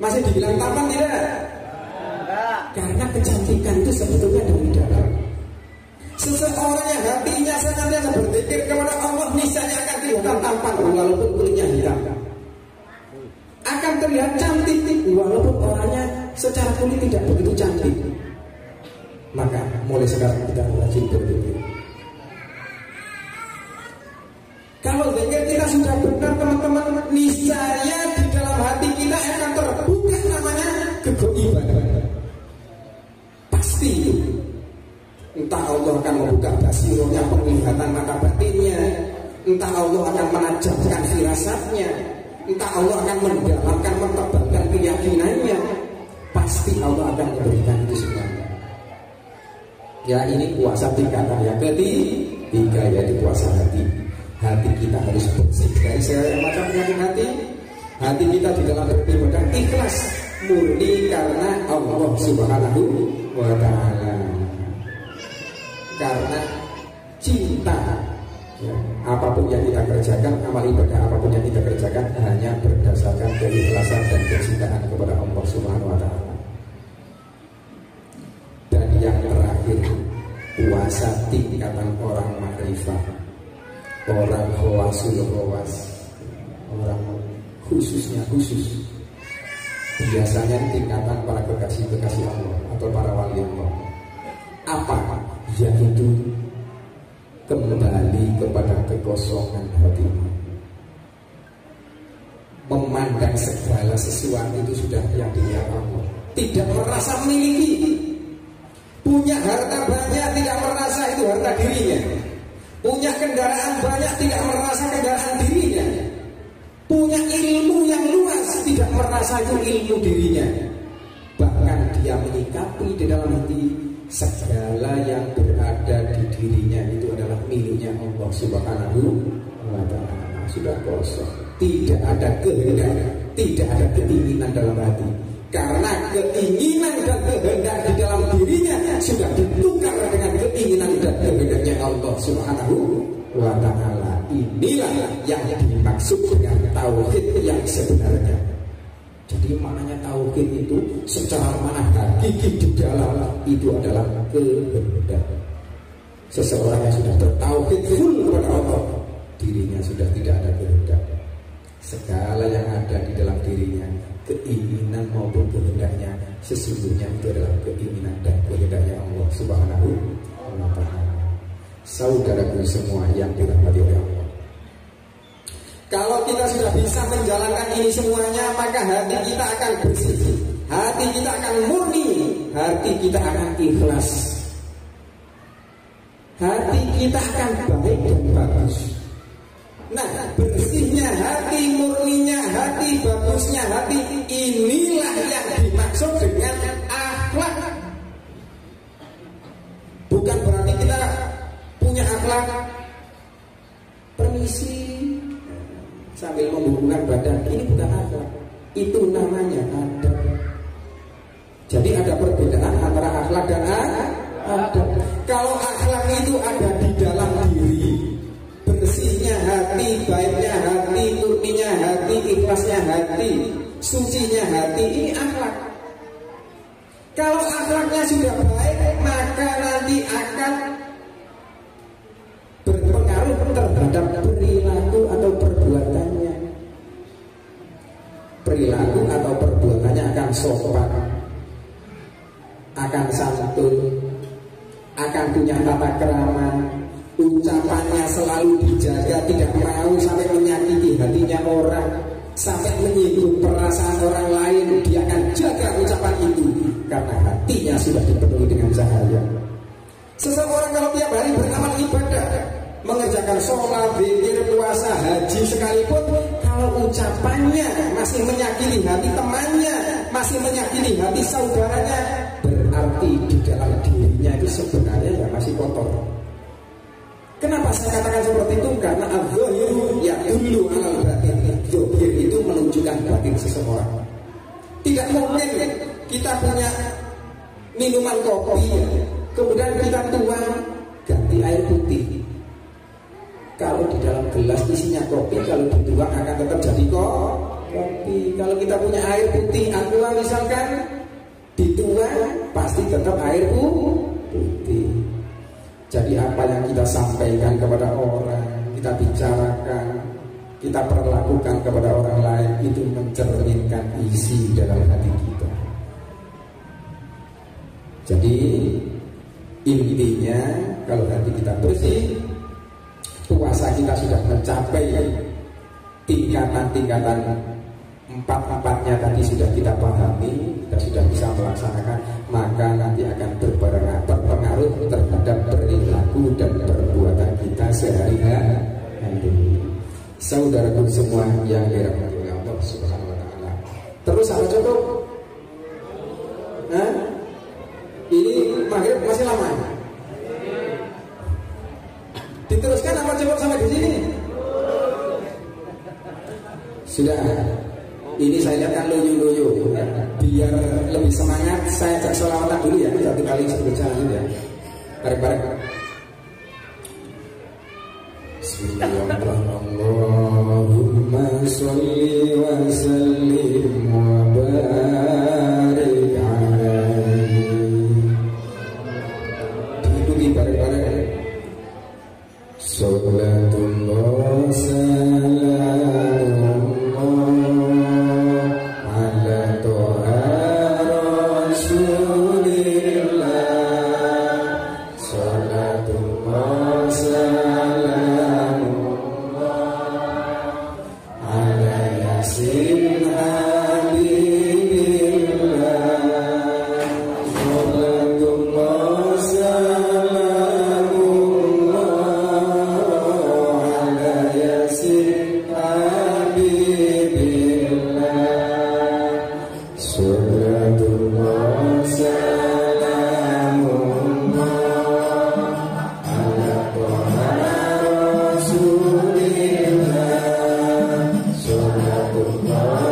Masih dibilang tampan tidak? Karena kecantikan itu sebetulnya dari dalam. Seseorang yang hatinya senantiasa berzikir kepada Allah, niscaya akan kelihatan tampan walaupun kulitnya hitam. Akan terlihat cantik walaupun orangnya secara kulit tidak begitu cantik. Maka mulai sekarang kita rajin berzikir. Kalau zikir kita sudah benar, teman-teman, niscaya di dalam hati kita akan terbuka namanya kegoiban. Pasti itu. Entah Allah akan membuka basirohnya, penglihatan mata batinnya, entah Allah akan menajamkan firasatnya, entah Allah akan mendalamkan, mentebalkan keyakinannya. Pasti Allah akan memberikan itu semuanya. Ya, ini puasa tingkatan yang ketiga, yaitu puasa hati. Hati kita harus bersih dari segala macam penyakit hati. hati kita di dalam beribadah ikhlas, murni karena Allah Subhanahu wa Ta'ala, karena cinta. Ya, apapun yang kita kerjakan, amal ibadah apapun yang kita kerjakan hanya berdasarkan keikhlasan dan kecintaan kepada Allah Subhanahu wa Ta'ala. Dan yang terakhir, puasa tingkatan orang makrifah, orang khawasul khawas, orang khususnya khusus. Biasanya tingkatan para kekasih-kekasih Allah atau para wali Allah. Apa? Yaitu kembali kepada kekosongan hati, memandang segala sesuatu itu sudah yang dilihat Allah, tidak merasa memiliki. Punya harta banyak tidak merasa itu harta dirinya, punya kendaraan banyak tidak merasa kendaraan dirinya, punya ilmu yang luas tidak merasa itu ilmu dirinya. Bahkan dia menyikapi di dalam hati segala yang berada di dirinya itu adalah miliknya Allah Subhanahu wa Ta'ala. Sudah kosong, tidak ada kehendak, tidak ada keinginan dalam hati, karena keinginan dan kehendak di dalam dirinya sudah ditukar dengan keinginan dan kehendaknya Allah Subhanahu wa Ta'ala. Inilah yang dimaksud dengan tauhid yang sebenarnya. Jadi maknanya tauhid itu secara mana hakiki di dalam itu adalah kehendak. Seseorang yang sudah bertauhid full kepada Allah, dirinya sudah tidak ada kehendak. Segala yang ada di dalam dirinya, keinginan maupun kehendaknya, sesungguhnya itu adalah keinginan dan kehendaknya Allah Subhanahu wa Ta'ala. Saudaraku semua yang dirahmati oleh Allah, kalau kita sudah bisa menjalankan ini semuanya, maka hati kita akan bersih, hati kita akan murni, hati kita akan ikhlas, hati kita akan baik dan bagus. Nah, bersihnya hati, murninya hati, bagusnya hati, inilah yang dimaksud dengan akhlak. Bukan berarti kita punya akhlak permisi sambil membubuhkan badan, ini bukan akhlak, itu namanya adab. Jadi ada perbedaan antara akhlak dan adab. Kalau akhlak itu ada di dalam diri, bersihnya hati, baiknya hati, murninya hati, ikhlasnya hati, sucinya hati, ini akhlak. Kalau akhlaknya sudah baik, maka nanti akan berpengaruh terhadap perilaku atau perbuatannya. Perilaku atau perbuatannya akan sopan, akan santun, akan punya tata krama, ucapannya selalu dijaga, tidak mau sampai menyakiti hatinya orang, sampai menyinggung perasaan orang lain. Dia akan jaga ucapan itu karena hatinya sudah dipenuhi dengan cahaya. Seseorang kalau tiap hari beramal ibadah, mengerjakan sholat, zikir, puasa, haji sekalipun, kalau ucapannya masih menyakiti hati temannya, masih menyakiti hati saudaranya, berarti di dalam dirinya itu sebenarnya ya masih kotor. Kenapa saya katakan seperti itu? Karena al-zahiru yadullu alal batin. Zahir itu menunjukkan batin seseorang. Tidak mungkin kita punya minuman kopi, kemudian kita tuang ganti air putih. Kalau di dalam gelas isinya kopi, kalau dituang akan tetap jadi kopi. Kalau kita punya air putih, aqua misalkan, dituang pasti tetap air putih. Jadi apa yang kita sampaikan kepada orang, kita bicarakan, kita perlakukan kepada orang lain, itu mencerminkan isi dalam hati kita. Jadi intinya kalau hati kita bersih, puasa kita sudah mencapai tingkatan-tingkatan empat-empatnya tadi sudah kita pahami, kita sudah bisa melaksanakan, maka nanti akan berpengaruh terhadap perilaku dan perbuatan kita sehari-hari. Saudaraku semua yang dirahmati oleh Allah Subhanahu wa Ta'ala. Terus apa cukup? Nah, ini maghrib masih lama. Diteruskan apa cukup sampai di sini? Sudah. Ini saya lihat kan loyo-loyo. Biar lebih semangat, saya ajak sholawatan dulu ya. 1 kali sebelum jalan ya. Bareng-bareng. Allahumma sholli wa sallim wa barik alaihi. Diikuti bareng-bareng. Salatullah salamullah ala toha rasulillah. Salatullah salamullah ala yasin habibillah. Salatullah salamullah ala yasin habibillah. Salatullah salamullah ala toha rasulillah. Salatullah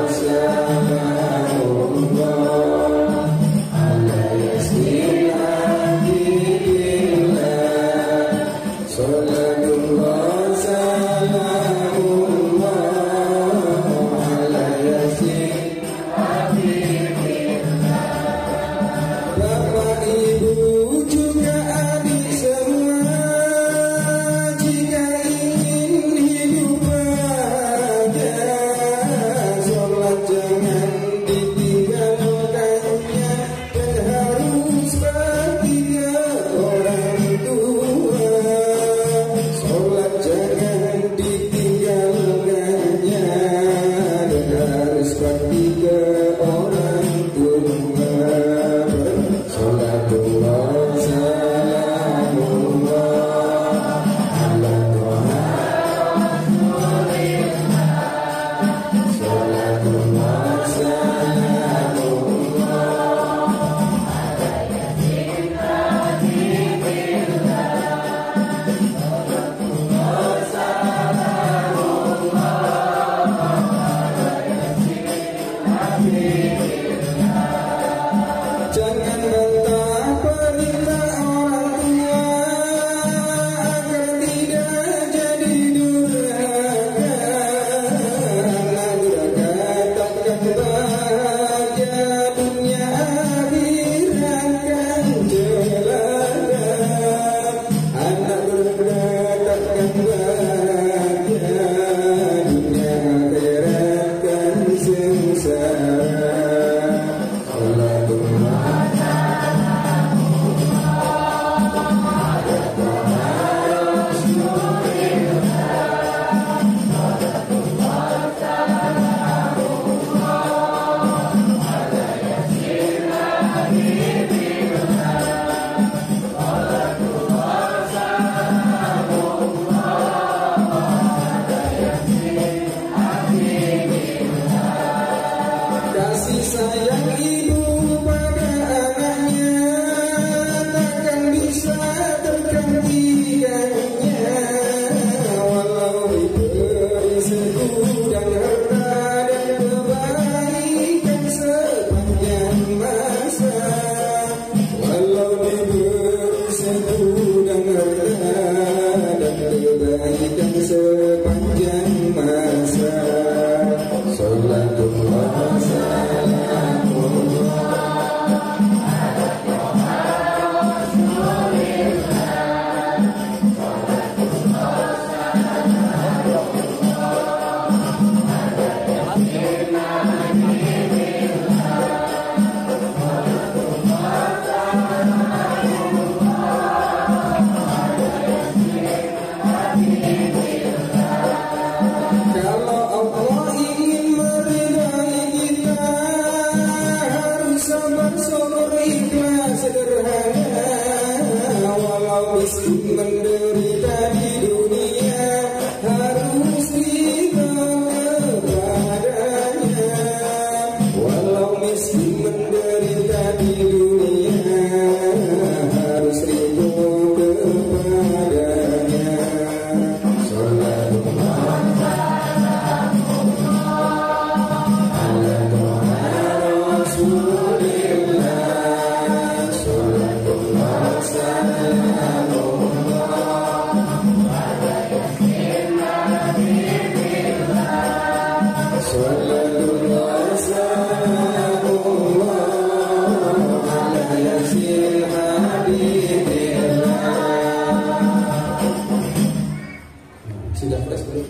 Sudah fresh belum?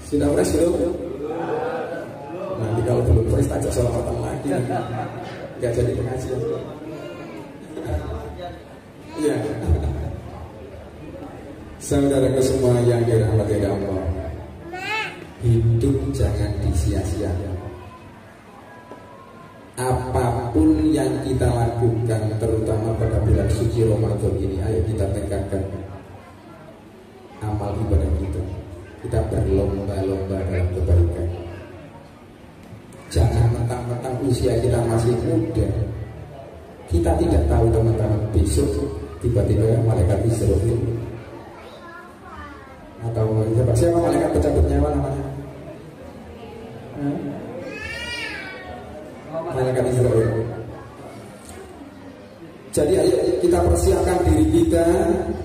Sudah fresh belum? Nanti kalau belum fresh ajak sholawatan lagi. Gak jadi pengajian. Iya. Saudaraku semua yang dirahmati Allah, hidup jangan disia-siakan. Apapun yang kita lakukan, terutama pada bulan suci Ramadan ini, ayo kita tingkatkan amal ibadah kita. Kita berlomba-lomba dalam kebaikan. Jangan mentang-mentang usia kita masih muda. Kita tidak tahu teman-teman, besok tiba-tiba malaikat Israfil atau siapa malaikat pencabut nyawa namanya? Malaikat Israfil. Jadi ayo kita persiapkan diri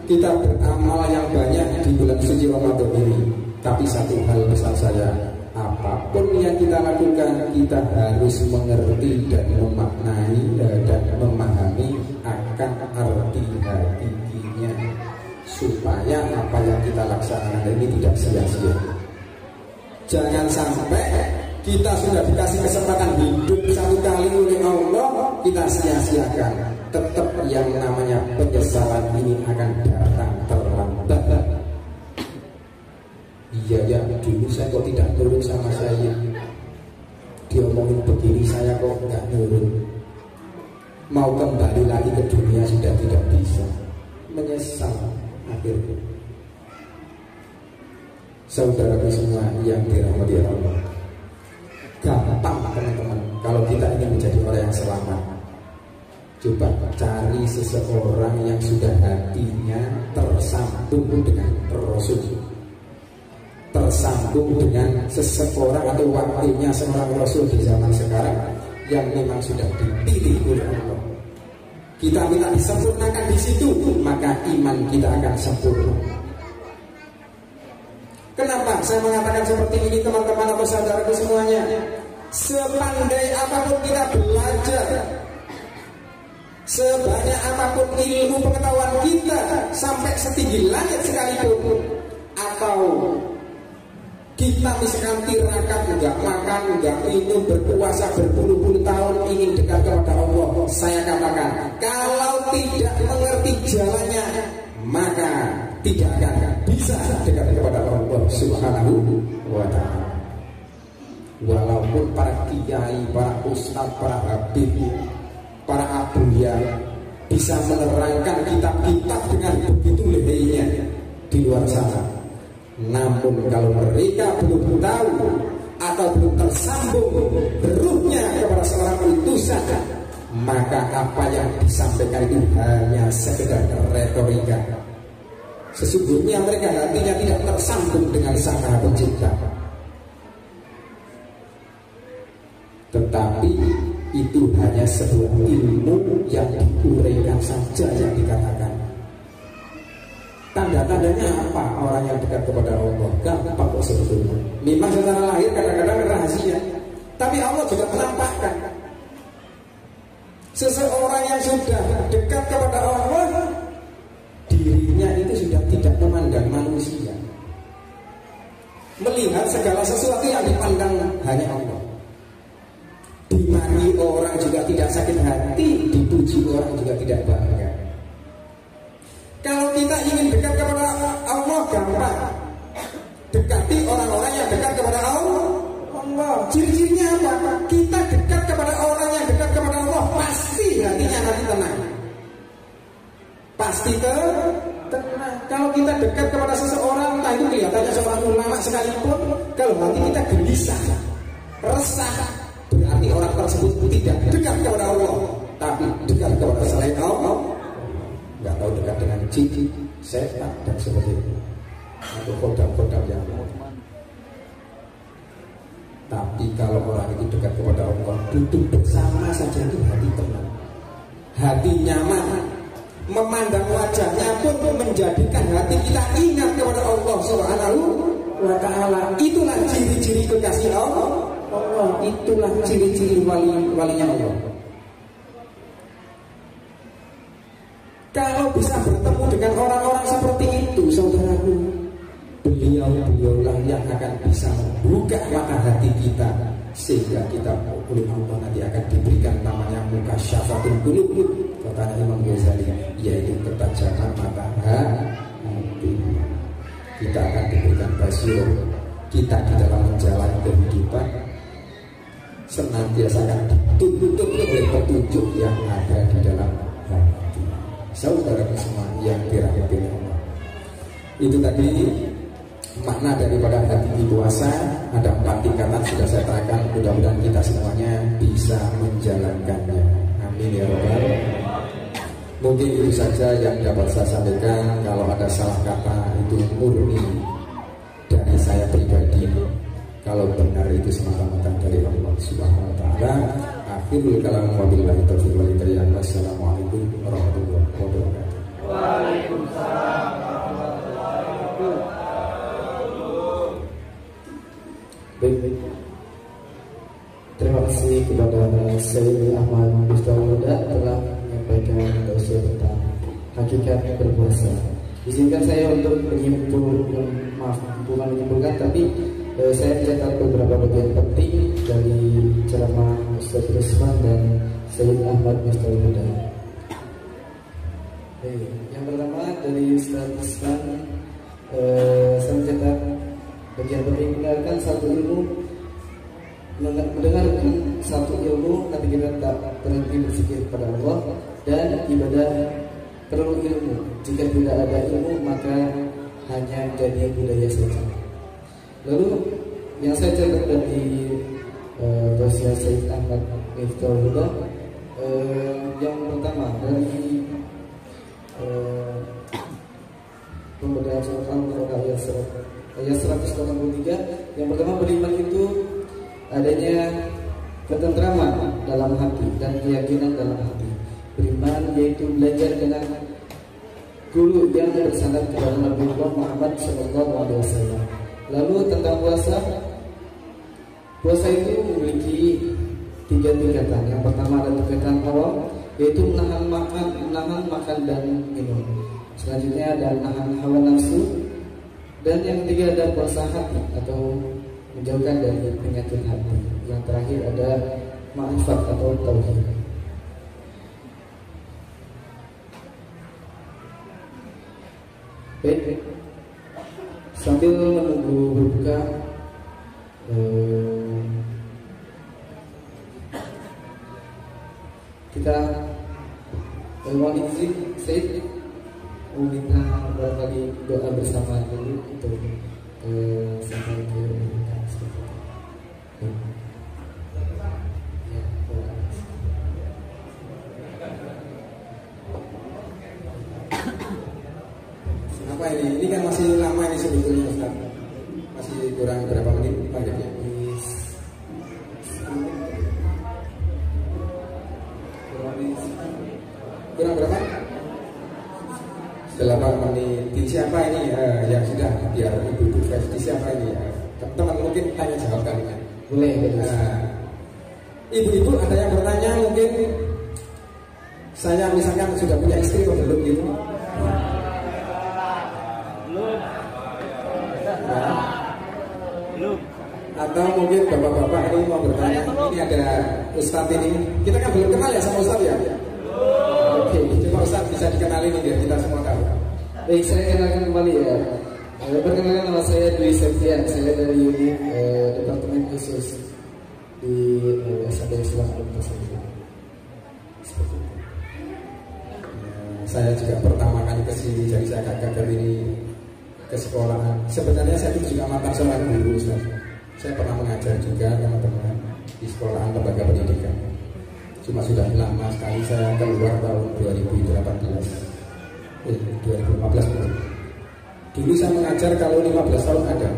kita beramal yang banyak di bulan suci Ramadan ini. Tapi satu hal pesan saya, apapun yang kita lakukan, kita harus mengerti dan memaknai dan memahami akan arti hakikinya, supaya apa yang kita laksanakan ini tidak sia-sia. Jangan sampai kita sudah dikasih kesempatan hidup satu kali oleh Allah, kita sia-siakan. Tetap yang namanya penyesalan ini akan datang terlambat. Iya ya, dulu saya kok tidak nurut sama saya. Diomongin begini saya kok nggak nurut. Mau kembali lagi ke dunia sudah tidak bisa. Menyesal akhirnya. Saudaraku semua yang dirahmati Allah, gampang teman-teman kalau kita ingin menjadi orang yang selamat. Coba cari seseorang yang sudah hatinya tersambung dengan Rasul, tersambung dengan seseorang atau wakilnya seorang Rasul di zaman sekarang yang memang sudah dipilih oleh Allah. Kita minta disempurnakan di situ, maka iman kita akan sempurna. Kenapa saya mengatakan seperti ini teman-teman atau saudaraku semuanya? Sepandai apapun kita belajar, sebanyak apapun ilmu pengetahuan kita, sampai setinggi langit sekalipun, atau kita misalkan tirakat, nggak makan, nggak minum, berpuasa berpuluh-puluh tahun ingin dekat kepada Allah, saya katakan kalau tidak mengerti jalannya, maka tidak akan bisa dekat kepada Allah Subhanahu wa ta'ala. Walaupun para kiai, para ustadz, para habib, para abuya bisa menerangkan kitab-kitab dengan begitu lehainya di luar sana, namun kalau mereka belum tahu atau belum tersambung ruhnya kepada seorang utusan, maka apa yang disampaikan itu hanya sekedar retorika. Sesungguhnya mereka hatinya tidak tersambung dengan Sang Maha Pencipta. Tetapi itu hanya sebuah ilmu yang diuraikan saja yang dikatakan. Tanda-tandanya apa orang yang dekat kepada Allah? Gampang kok sebetulnya. Memang secara lahir kadang-kadang rahasia, tapi Allah juga menampakkan. Seseorang yang sudah dekat kepada Allah, dirinya itu sudah tidak memandang manusia, melihat segala sesuatu yang dipandang hanya Allah. Dimaki orang juga tidak sakit hati, dipuji orang juga tidak bangga. Kalau kita ingin dekat kepada Allah gampang, dekati orang-orang yang dekat kepada Allah. Ciri-cirinya apa? Kita dekat kepada orang yang dekat kepada Allah, pasti hatinya nanti tenang. Pasti tenang. Kalau kita dekat kepada seseorang, entah itu kelihatannya seorang ulama sekalipun, kalau hati kita gelisah, resah, berarti orang tersebut tidak dekat kepada Allah, tapi dekat kepada selain Allah. Nggak tahu dekat dengan jin, setan dan sebagainya, atau kodam-kodam yang lain. Tapi kalau orang itu dekat kepada Allah, duduk bersama saja itu hati tenang, hati nyaman. Memandang wajahnya pun menjadikan hati kita ingat kepada Allah Subhanahu wa ta'ala. Itulah ciri-ciri kekasih Allah. Itulah ciri-ciri walinya Allah. Kalau bisa bertemu dengan orang-orang seperti itu, saudaraku, beliau-beliaulah yang akan bisa membuka mata hati kita, sehingga kita oleh Allah nanti akan diberikan namanya mukasyafatul qulub, kata Imam Ghazali, yaitu ketajaman mata hati. Kita akan diberikan basirah, kita di dalam menjalani kehidupan senantiasa akan dituntut oleh petunjuk yang ada di dalam hati. Saudara semua yang dirahmati Allah, itu tadi makna daripada hati puasa. Ada 4 tingkatan sudah saya terangkan. Mudah-mudahan kita semuanya bisa menjalankannya. Amin ya rabbal alamin. Mungkin itu saja yang dapat saya sampaikan. Kalau ada salah kata itu murni dari saya pribadi. Kalau benar itu semata-mata dari Allah Subhanahu wa taala. Akhirul kalam wabillahi taufiq wal hidayah. Wassalamualaikum warahmatullahi wabarakatuh. Waalaikumsalam warahmatullahi wabarakatuh. Baik. Terima kasih kepada Sayyid Ahmad Mustawuda telah menyampaikan tausiah tentang hakikat berpuasa. Izinkan saya untuk menyimpulkan, bukan menyimpulkan, tapi saya mencatat beberapa bagian penting dari ceramah Ustaz Rusman dan Sayyid Ahmad Mustawuda. Yang pertama dari Ustaz Rusman, saya mencatat bagian penting mendengarkan satu ilmu. Mendengarkan satu ilmu nanti kita tak berhenti berpikir kepada Allah, dan ibadah perlu ilmu. Jika tidak ada ilmu maka hanya jadi budaya saja. Lalu yang saya catat dari dosia Sayyid Ahmad Miftahul, yang pertama dari pembedaan surat Al-Baqarah ayat 183, yang pertama beriman itu adanya ketentraman dalam hati dan keyakinan dalam hati. Beriman yaitu belajar dengan guru yang bersandar kepada Nabi Muhammad SAW. Lalu tentang puasa, puasa itu memiliki 3 tingkatan. Yang pertama adalah tingkatan awal, yaitu menahan makan dan minum. Selanjutnya ada menahan hawa nafsu, dan yang ketiga ada puasa hati atau menjauhkan dari penyakit hati. Yang terakhir ada ma'rifat atau tauhid. Baik, sambil menunggu berbuka, kita mohon izin Said meminta barangkali doa bersama dulu untuk sampai ke berbuka seperti itu. Apa ini? Ini kan masih lama ini sebetulnya Ustaz. Masih kurang berapa menit panjangnya? Kurang berapa? 8 menit. Di siapa ini yang sudah biar ibu-ibu fresh? Di siapa ini? Teman mungkin tanya jawab kalian. Boleh. Ibu-ibu ada yang bertanya mungkin, saya misalkan sudah punya istri atau belum gitu? Belum. Atau mungkin bapak-bapak ini mau bertanya, ini ada Ustadz ini, kita kan belum kenal ya sama Ustadz ya? Oke, coba Ustadz bisa dikenalin ini biar kita semua tahu. Baik, saya kenalkan kembali ya. Perkenalkan nama saya Dwi Septian, saya dari unit Departemen Khusus di SAD Islam Al-Tasawuf. Saya juga pertama kali ke sini, jadi saya gagal ini ke sekolahan. Sebenarnya saya itu juga mantan seorang guru, Ustaz. Saya pernah mengajar juga teman-teman di sekolahan lembaga pendidikan. Cuma sudah lama sekali saya keluar tahun 2015 dulu. Dulu saya mengajar kalau 15 tahun ada,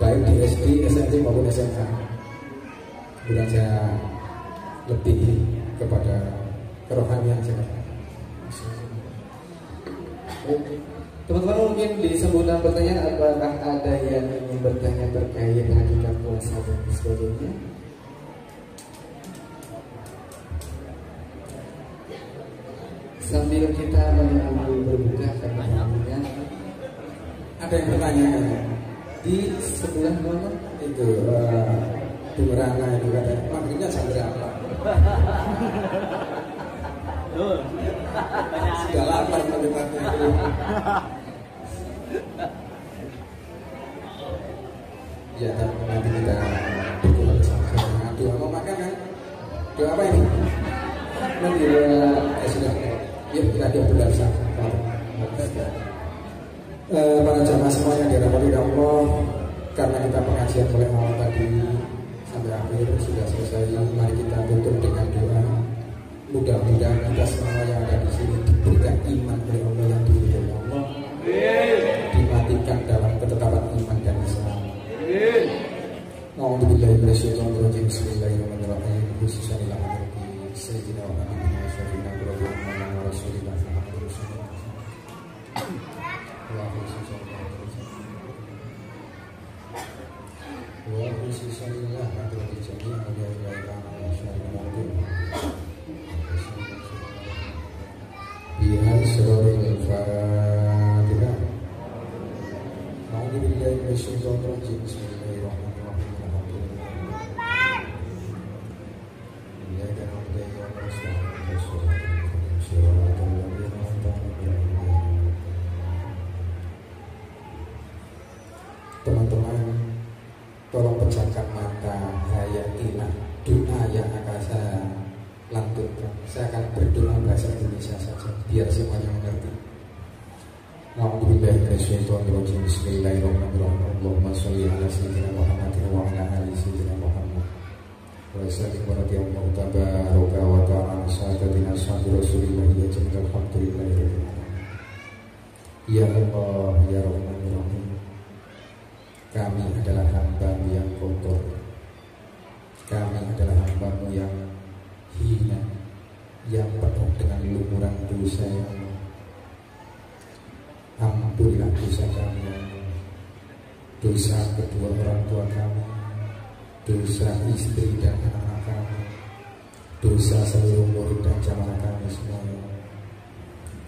baik di SD, SMP maupun SMA. Kemudian saya lebih kepada kerohanian saya. Teman-teman mungkin di sebutan pertanyaan apakah ada yang ingin ingin bertanya terkait hakikat puasa dan sebagainya, sambil kita menunggu berbuka karena ada yang bertanya di sebelah mana itu Bung Rana itu katanya maksudnya jam berapa? Sudah lapar tempatnya itu. Ya, nanti kita berdoa bersama. Doa mau makan kan? Doa apa ini? Nanti sudah. Ya, kita berdoa bersama. Para jamaah semuanya dirahmati Allah, karena kita pengajian mulai awal tadi sampai akhir sudah selesai. Mari kita tutup dengan doa. Mudah-mudahan kita semua yang ada di sini diberikan iman oleh Allah yang diridhoi Allah, dimatikan dalam ketetapan iman dan Islam. A'udzubillahi minasyaitonir rajim. Bismillahirrahmanirrahim. Bismillahirrahmanirrahim. Sayyidina wa nabiyina wa syafiina wa rasulina Muhammadin rasulullah. Wa khususanillah wa jami'a awliyaillah wa syarifin. Biha surahil Fatihah. A'udzubillahi minasyaitonir rajim. Bismillahirrahmanirrahim. Teman-teman, tolong pejamkan mata, hayatilah doa yang akan saya lantunkan. Saya akan berdoa bahasa Indonesia saja, biar semuanya mengerti. A'udzubillahi minasyaitonir rajim. Bismillahirrahmanirrahim. Allahumma sholli ala sayyidina Muhammadin wa ala ali sayyidina Muhammad. Wa sallim wa radiyallahu tabaraka wa ta'ala sayyidina Rasulillah ya jami'al hamdulillahi rabbil alamin. Ya Allah, ya Rahman ya Rahim. Kami adalah hamba-Mu yang kotor. Kami adalah hamba-Mu yang hina, yang penuh dengan lumuran dosa ya Allah. Ampunilah dosa kami ya Allah. Dosa kedua orang tua kami, dosa istri dan anak kami, dosa seluruh murid dan jamaah kami semuanya.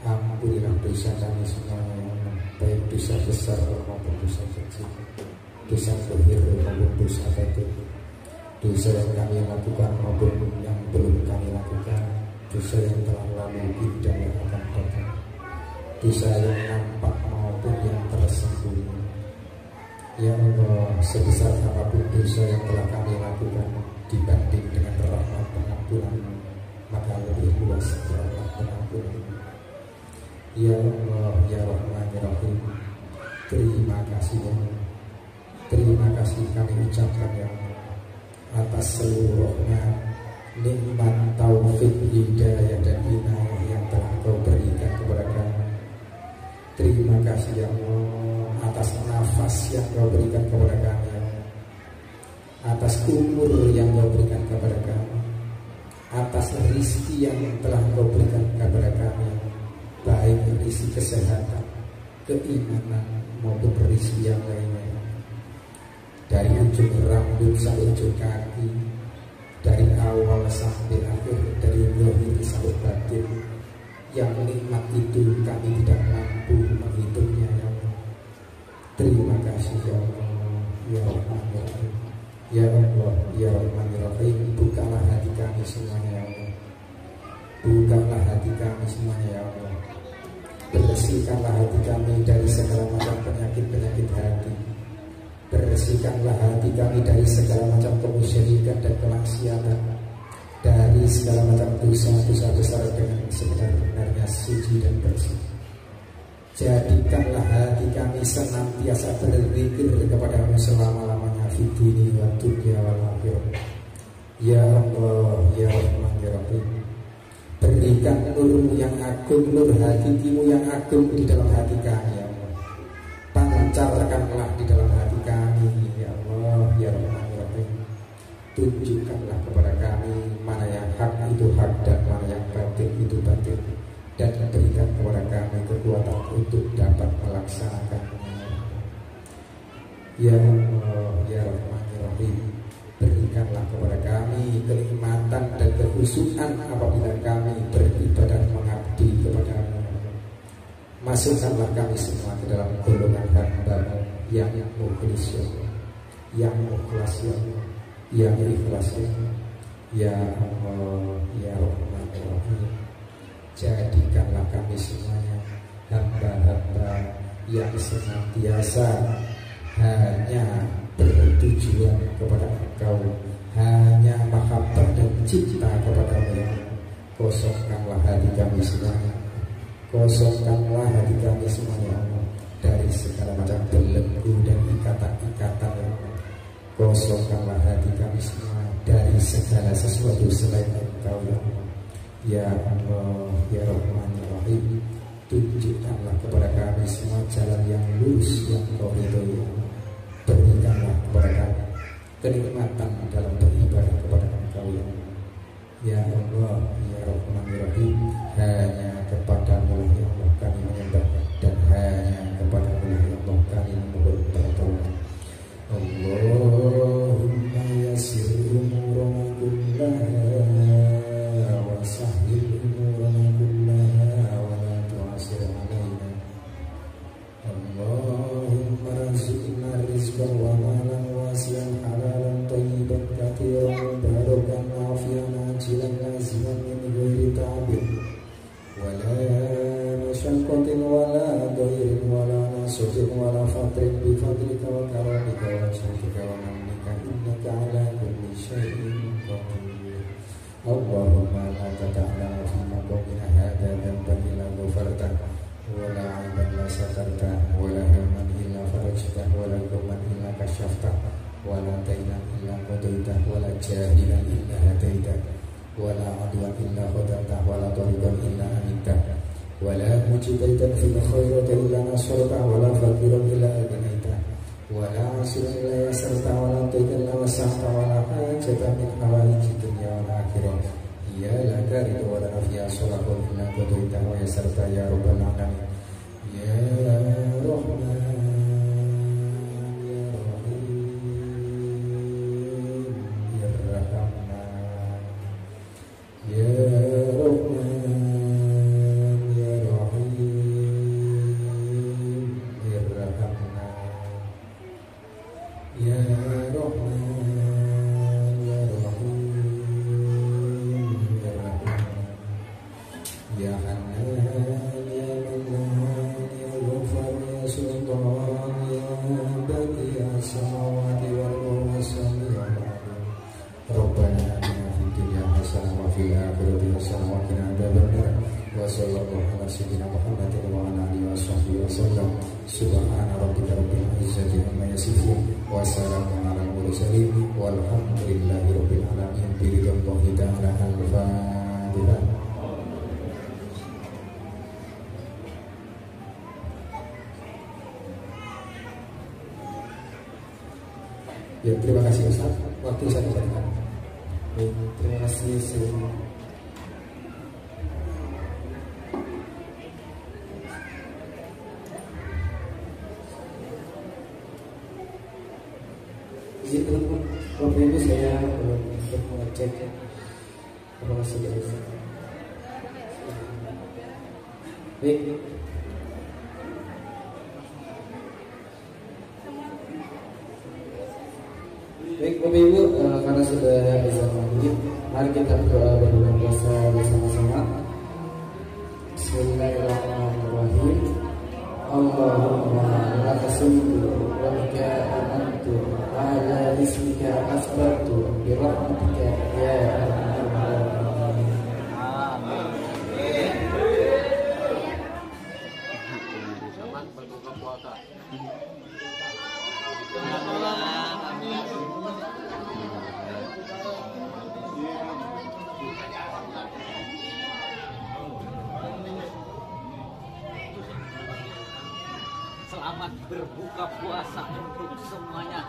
Ampunilah dosa kami semuanya ya Allah, baik dosa besar maupun dosa kecil, dosa zahir maupun dosa batin, dosa yang kami lakukan maupun yang belum kami lakukan, dosa yang telah lalu dan yang akan datang, dosa yang nampak maupun yang tersembunyi. Ya Allah, sebesar apapun dosa yang telah kami lakukan dibanding dengan rahmat pengampunan-Mu, maka lebih luas rahmat pengampunan-Mu. Ya Allah, ya Rahman ya Rahim, terima kasih ya Allah. Terima kasih kami ucapkan ya Allah atas seluruh rahmat, nikmat, taufik, hidayah dan inayah yang telah Kau berikan kepada kami. Terima kasih ya Allah atas nafas yang Kau berikan kepada kami ya Allah, atas umur yang Kau berikan kepada kami, atas rezeki yang telah Kau berikan kepada kami, baik rezeki kesehatan, keimanan maupun rezeki yang lainnya. Dari ujung rambut sampai ujung kaki, dari awal sampai akhir, dari zahir sampai batin, yang nikmat itu kami tidak mampu menghitungnya ya Allah. Terima kasih ya Allah, ya Rahman ya Rahim. Ya Allah, ya Rahman ya Rahim, bukalah hati kami semuanya ya Allah. Bukalah hati kami semuanya ya Allah. Bersihkanlah hati kami dari segala macam penyakit-penyakit hati. Bersihkanlah hati kami dari segala macam kemusyrikan dan kemaksiatan, dari segala macam dosa-dosa besar dengan sebenar-benarnya suci dan bersih. Jadikanlah hati kami senantiasa berzikir kepada-Mu selama-lamanya fi dunia wa dunya wal akhirah. Ya Allah, ya Rahman ya Rahim, berikan nur-Mu yang agung, nur hakiki-Mu yang agung di dalam hati kami ya Allah. Pancarkanlah di dalam hati kami ya Allah, ya Rahman ya Rahim. Tunjukkanlah kepada kami mana yang hak itu hak dan mana yang batil itu batil, dan berikan kepada kami kekuatan untuk dapat melaksanakannya. Ya Allah, ya Rahman ya Rahim, berikanlah kepada kami kenikmatan dan kekhusyukan apabila kami beribadah mengabdi kepada-Mu. Masukkanlah kami semua ke dalam golongan hamba yang mukhlis ya Allah, yang ikhlas ya Allah, yang ikhlas ya Allah. Ya Allah, ya Rahman ya Rahim, jadikanlah kami semuanya hamba-hamba yang senantiasa hanya bertujuan kepada Engkau, hanya mahabbah dan cinta kepada-Mu ya Allah. Kosongkanlah hati kami semuanya, kosongkanlah hati kami semuanya Allah dari segala macam belenggu dan ikatan-ikatan ya Allah. Kosongkanlah hati kami semua dari segala sesuatu selain Engkau ya Allah. Ya Allah, ya Rahman ya Rahim, tunjukkanlah kepada kami semua jalan yang lurus yang Engkau ridhoi ya Allah. Berikanlah kepada kami kenikmatan dalam beribadah kepada Engkau ya Allah. Ya Allah, ya Rahman ya Rahim, hanya kepada-Mu ya Allah kami menyembah, dan hanya kepada-Mu ya Allah kami memohon pertolongan. Allahumma yassir umurana kullaha wa sahhil umurana kullaha wa la tu'assir alaina. Allahumma rizqna rizqan wa malan wasi'an halalan thayyiban katsiran barakan nafi'an ajilan laziman min ghairi ta'bin wa la masyaqqatin wa la dhairin wa la nasabin wa la fatrin bi fadlika wa karamika wa judika wa mannika innaka ala kulli syai'in qadir. Allahumma la tada'na fi maqamina hadha dhanban illa ghafarta wa la 'aiban la satarta wa la hamman illa farajta wa la ghamman illa kashafta wa la daynan illa qadaita wa la jahilan illa hadaita wa la 'adwan illa qadata wa la tariqan illa amita wa la mujibaitan fil khairati illa nasrta wa la faqiran illa agnaita wa la 'asiran illa yasarta wa la tayyiban illa wasa'ta wa la hajatan min hawaiji dunya wal akhirah ya la karidu wa la nafiya salahun illa qadaita wa yasarta ya rabbal alamin. Ya Rahman ya Rahim ya Rahman ya Rahman ya Rahim ya Rahman ya Rahman ya Rahim ya Rahman ya Hanan ya Mannan ya Ghafar ya Sultan ya Baqi as-samawati wal ardi ya Rabbana atina fid dunya hasanah wa fil akhirati hasanah wa qina adzabannar. Wa sallallahu ala sayyidina Muhammadin wa ala alihi wa sahbihi wasallam. Subhana rabbika rabbil izzati amma yasifun wa salamun alal mursalin walhamdulillahi rabbil alamin. Biridwallahi ta'ala al-Fatihah. Ya, terima kasih Ustaz. Waktu saya berikan. Baik, terima kasih semua. Izin teman-teman, Bapak Ibu saya untuk mengecek apakah sudah bisa. Baik. Baik Bapak Ibu, karena sudah azan maghrib, mari kita berdoa berbuka puasa bersama-sama. Bismillahirrahmanirrahim. Allahumma laka sumtu wa bika amantu ala ismika asbatu bi rahmatika ya arhamar rahimin. Selamat berbuka puasa. Selamat berbuka puasa untuk semuanya.